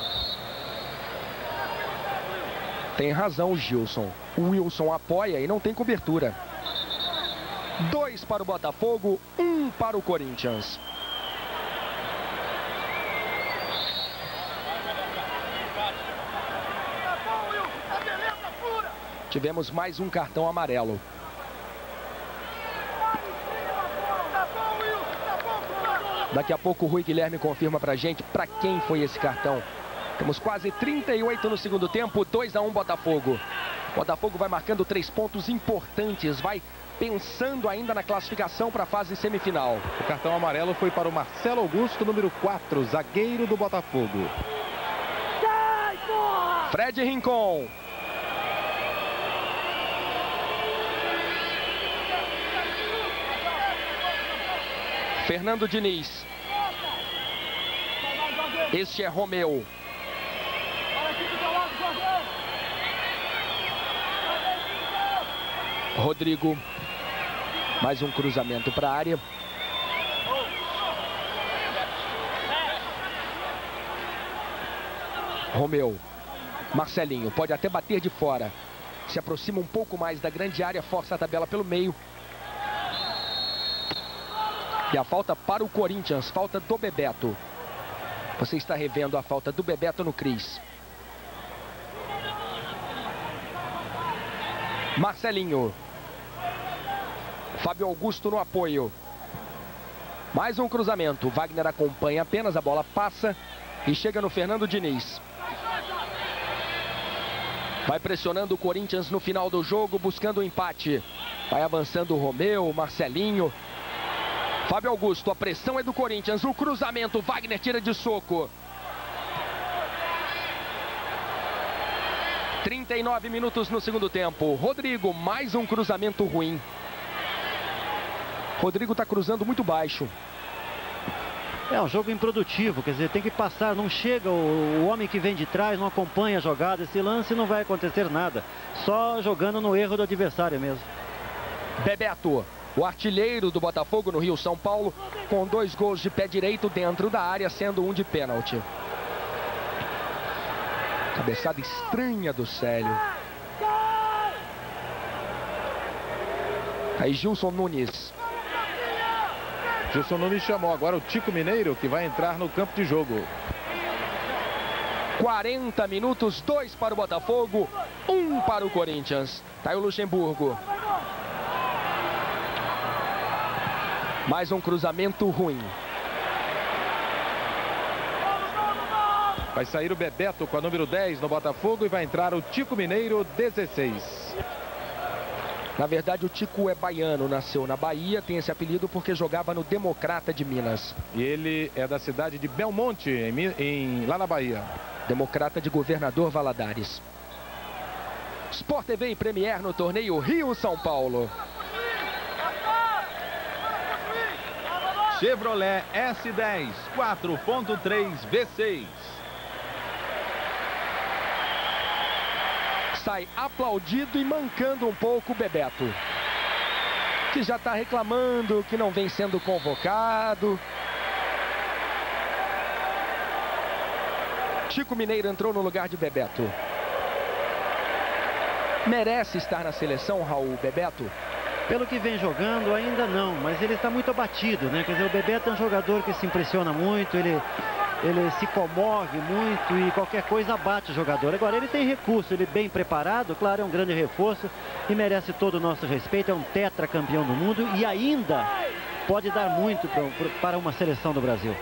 S1: Tem razão o Gilson. O Wilson apoia e não tem cobertura. 2 para o Botafogo, 1 para o Corinthians. Tivemos mais um cartão amarelo. Daqui a pouco o Rui Guilherme confirma pra gente para quem foi esse cartão. Temos quase 38 no segundo tempo, 2-1 Botafogo. Botafogo vai marcando 3 pontos importantes, vai pensando ainda na classificação para a fase semifinal.
S3: O cartão amarelo foi para o Marcelo Augusto, número 4, zagueiro do Botafogo.
S1: Fred Rincon. Fernando Diniz. Este é Romeu. Rodrigo. Mais um cruzamento para a área. Romeu. Marcelinho pode até bater de fora. Se aproxima um pouco mais da grande área, força a tabela pelo meio. E a falta para o Corinthians, falta do Bebeto. Você está revendo a falta do Bebeto no Cris. Marcelinho. Fábio Augusto no apoio. Mais um cruzamento. Wagner acompanha apenas, a bola passa e chega no Fernando Diniz. Vai pressionando o Corinthians no final do jogo, buscando o empate. Vai avançando o Romeu, Marcelinho. Fábio Augusto, a pressão é do Corinthians. O cruzamento, Wagner tira de soco. 39 minutos no segundo tempo. Rodrigo, mais um cruzamento ruim. Rodrigo está cruzando muito baixo.
S4: É um jogo improdutivo, quer dizer, tem que passar, não chega o homem que vem de trás, não acompanha a jogada, esse lance não vai acontecer nada. Só jogando no erro do adversário mesmo.
S1: Bebeto. o artilheiro do Botafogo no Rio São Paulo, com 2 gols de pé direito dentro da área, sendo um de pênalti. Cabeçada estranha do Célio. Aí Gilson Nunes.
S3: Gilson Nunes chamou agora o Tico Mineiro, que vai entrar no campo de jogo.
S1: 40 minutos, 2 para o Botafogo, 1 para o Corinthians. Tá aí o Luxemburgo. Mais um cruzamento ruim.
S3: Vai sair o Bebeto com a número 10 no Botafogo e vai entrar o Tico Mineiro, 16.
S1: Na verdade, o Tico é baiano, nasceu na Bahia, tem esse apelido porque jogava no Democrata de Minas.
S3: E ele é da cidade de Belmonte, lá na Bahia.
S1: Democrata de Governador Valadares. Sport TV e Premier no torneio Rio-São Paulo.
S7: Chevrolet S10 4.3 V6.
S1: Sai aplaudido e mancando um pouco o Bebeto, que já está reclamando que não vem sendo convocado. Tico Mineiro entrou no lugar de Bebeto. Merece estar na seleção, Raul, Bebeto?
S4: Pelo que vem jogando, ainda não, mas ele está muito abatido, né? Quer dizer, o Bebeto é um jogador que se impressiona muito, ele se comove muito e qualquer coisa abate o jogador. Agora, ele tem recurso, ele bem preparado, claro, é um grande reforço e merece todo o nosso respeito, é um tetracampeão do mundo e ainda pode dar muito para uma seleção do Brasil.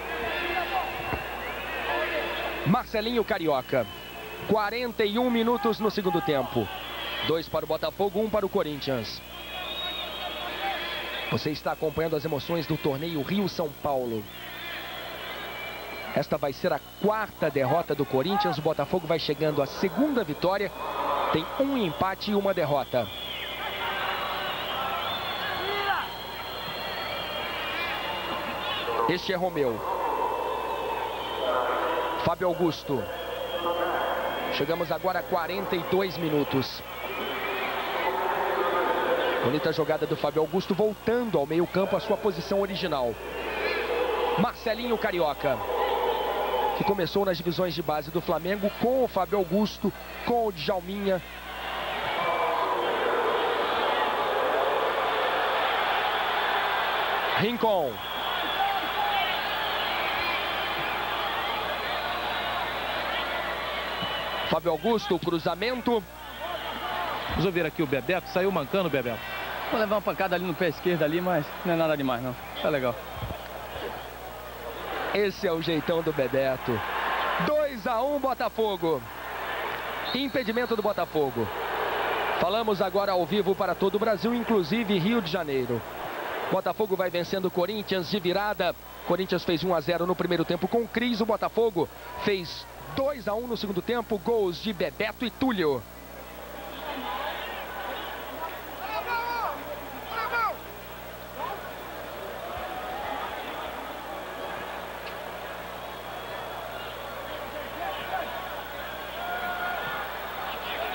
S1: Marcelinho Carioca, 41 minutos no segundo tempo. 2 para o Botafogo, 1 para o Corinthians. Você está acompanhando as emoções do torneio Rio-São Paulo. Esta vai ser a 4ª derrota do Corinthians. O Botafogo vai chegando à 2ª vitória. Tem 1 empate e 1 derrota. Este é Romeu. Fábio Augusto. Chegamos agora a 42 minutos. Bonita jogada do Fábio Augusto, voltando ao meio-campo à sua posição original. Marcelinho Carioca, que começou nas divisões de base do Flamengo com o Fábio Augusto, com o Djalminha. Rincon. Fábio Augusto, cruzamento.
S3: Vamos ouvir aqui o Bebeto, saiu mancando o Bebeto.
S11: Vou levar uma pancada ali no pé esquerdo ali, mas não é nada demais não, tá legal.
S1: Esse é o jeitão do Bebeto. 2-1 Botafogo. Impedimento do Botafogo. Falamos agora ao vivo para todo o Brasil, inclusive Rio de Janeiro. Botafogo vai vencendo o Corinthians de virada. Corinthians fez 1-0 no primeiro tempo com o Cris. O Botafogo fez 2-1 no segundo tempo. Gols de Bebeto e Túlio.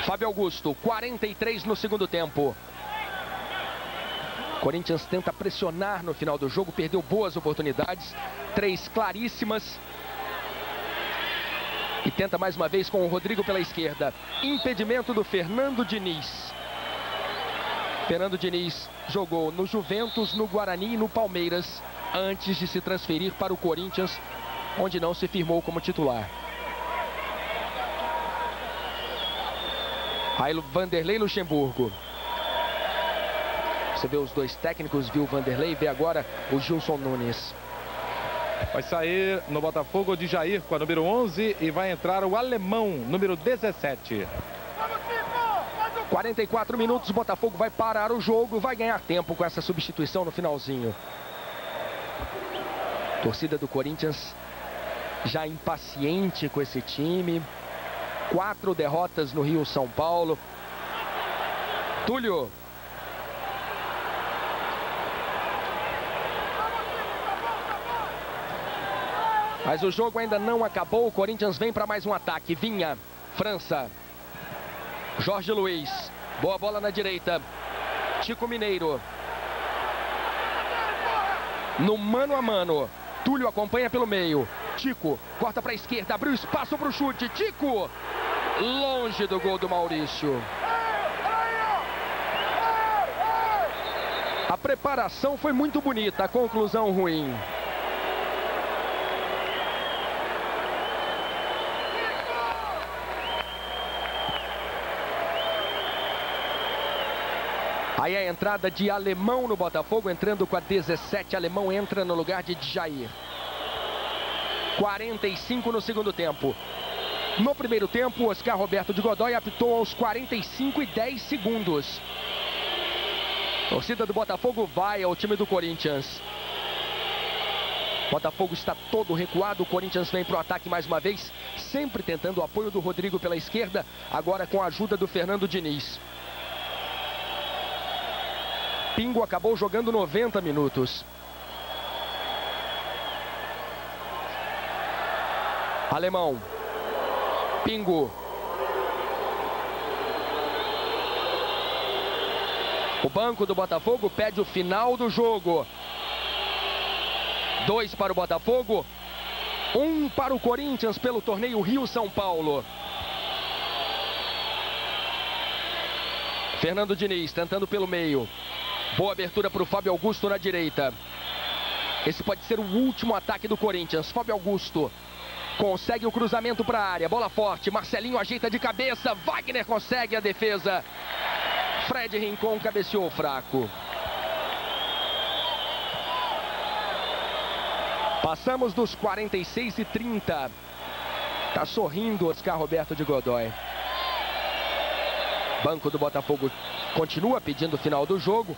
S1: Fábio Augusto, 43 no segundo tempo. Corinthians tenta pressionar no final do jogo, perdeu boas oportunidades, 3 claríssimas. E tenta mais uma vez com o Rodrigo pela esquerda. Impedimento do Fernando Diniz. Fernando Diniz jogou no Juventus, no Guarani e no Palmeiras, antes de se transferir para o Corinthians, onde não se firmou como titular. Aí Vanderlei Luxemburgo. Você vê os dois técnicos, viu o Vanderlei, vê agora o Gilson Nunes.
S3: Vai sair no Botafogo de Jair com a número 11 e vai entrar o alemão, número 17.
S1: 44 minutos, o Botafogo vai parar o jogo, vai ganhar tempo com essa substituição no finalzinho. Torcida do Corinthians já impaciente com esse time. 4 derrotas no Rio-São Paulo. Túlio. Mas o jogo ainda não acabou. O Corinthians vem para mais um ataque. Vinha, França. Jorge Luiz. Boa bola na direita. Tico Mineiro. no mano a mano. Túlio acompanha pelo meio. Tico corta para a esquerda, abriu espaço para o chute. Tico, longe do gol do Maurício. A preparação foi muito bonita, a conclusão ruim. Aí a entrada de Alemão no Botafogo, entrando com a 17. Alemão entra no lugar de Jair. 45 no segundo tempo. No primeiro tempo, Oscar Roberto de Godoy apitou aos 45 e 10 segundos. Torcida do Botafogo vai ao time do Corinthians. Botafogo está todo recuado, o Corinthians vem para o ataque mais uma vez, sempre tentando o apoio do Rodrigo pela esquerda, agora com a ajuda do Fernando Diniz. Pingo acabou jogando 90 minutos. Alemão. Pingo. O banco do Botafogo pede o final do jogo. 2 para o Botafogo, 1 para o Corinthians pelo torneio Rio-São Paulo. Fernando Diniz tentando pelo meio. Boa abertura para o Fábio Augusto na direita. Esse pode ser o último ataque do Corinthians. Fábio Augusto consegue o cruzamento para a área. Bola forte. Marcelinho ajeita de cabeça. Wagner consegue a defesa. Fred Rincon cabeceou fraco. Passamos dos 46 e 30. Tá sorrindo Oscar Roberto de Godoy. Banco do Botafogo continua pedindo o final do jogo.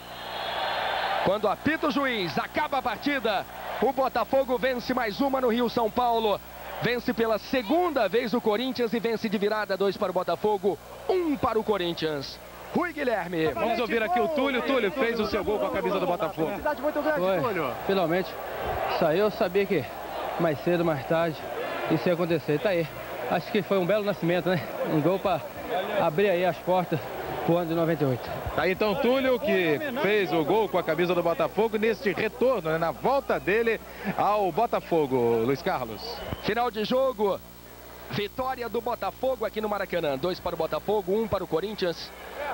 S1: Quando apita o juiz, acaba a partida. O Botafogo vence mais uma no Rio-São Paulo. Vence pela segunda vez o Corinthians e vence de virada. 2 para o Botafogo, 1 para o Corinthians. Rui Guilherme.
S3: Vamos ouvir aqui o Túlio. Túlio fez o seu gol com a camisa do Botafogo.
S11: Foi, finalmente. Saiu, eu sabia que mais cedo, mais tarde, isso ia acontecer. Tá aí. Acho que foi um belo nascimento, né? Um gol para abrir aí as portas pro ano de 98.
S3: Tá aí então Túlio, que fez o gol com a camisa do Botafogo neste retorno, né, na volta dele ao Botafogo. Luiz Carlos.
S1: Final de jogo. Vitória do Botafogo aqui no Maracanã. 2 para o Botafogo, 1 para o Corinthians.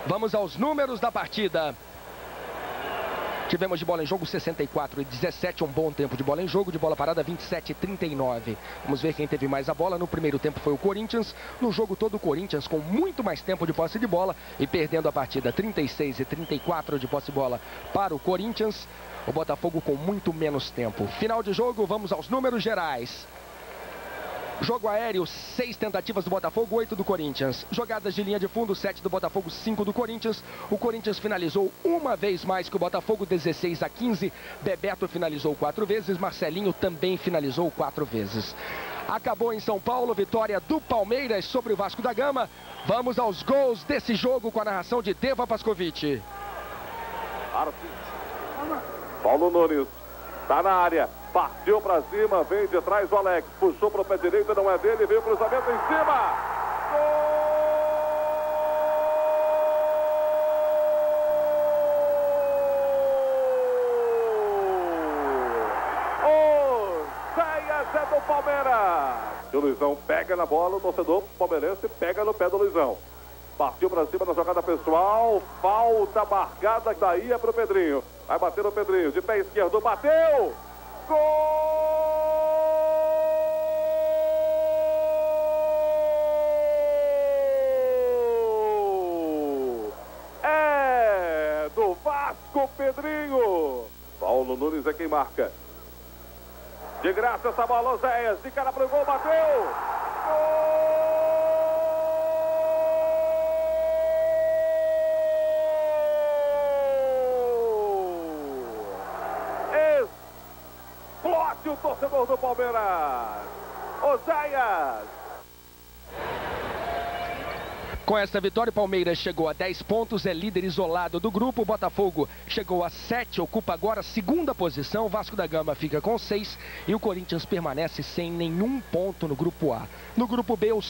S1: Vamos aos números da partida. Tivemos de bola em jogo 64 e 17, um bom tempo de bola em jogo, de bola parada 27 e 39. Vamos ver quem teve mais a bola. No primeiro tempo foi o Corinthians, no jogo todo o Corinthians com muito mais tempo de posse de bola e perdendo a partida 36 e 34 de posse de bola para o Corinthians. O Botafogo com muito menos tempo. Final de jogo, vamos aos números gerais. Jogo aéreo, 6 tentativas do Botafogo, 8 do Corinthians. Jogadas de linha de fundo, 7 do Botafogo, 5 do Corinthians. O Corinthians finalizou uma vez mais que o Botafogo, 16 a 15. Bebeto finalizou 4 vezes, Marcelinho também finalizou 4 vezes. Acabou em São Paulo, vitória do Palmeiras sobre o Vasco da Gama. Vamos aos gols desse jogo com a narração de Deva Pascovitch.
S10: Paulo Nunes, tá na área. Partiu pra cima, vem de trás o Alex, puxou pro pé direito, não é dele, veio o cruzamento em cima. Gol! O Zéias é do Palmeiras. E o Luizão pega na bola, o torcedor palmeirense pega no pé do Luizão. Partiu pra cima na jogada pessoal, falta marcada, daí é pro Pedrinho. Vai bater o Pedrinho, de pé esquerdo, bateu! Gol! É do Vasco, Pedrinho. Paulo Nunes é quem marca. De graça essa bola, Zéias, de cara pro gol, bateu! Gol! Explode o torcedor do Palmeiras. Zéias.
S1: Com essa vitória, o Palmeiras chegou a 10 pontos, é líder isolado do grupo. O Botafogo chegou a 7, ocupa agora a segunda posição. O Vasco da Gama fica com 6 e o Corinthians permanece sem nenhum ponto no grupo A. No grupo B, os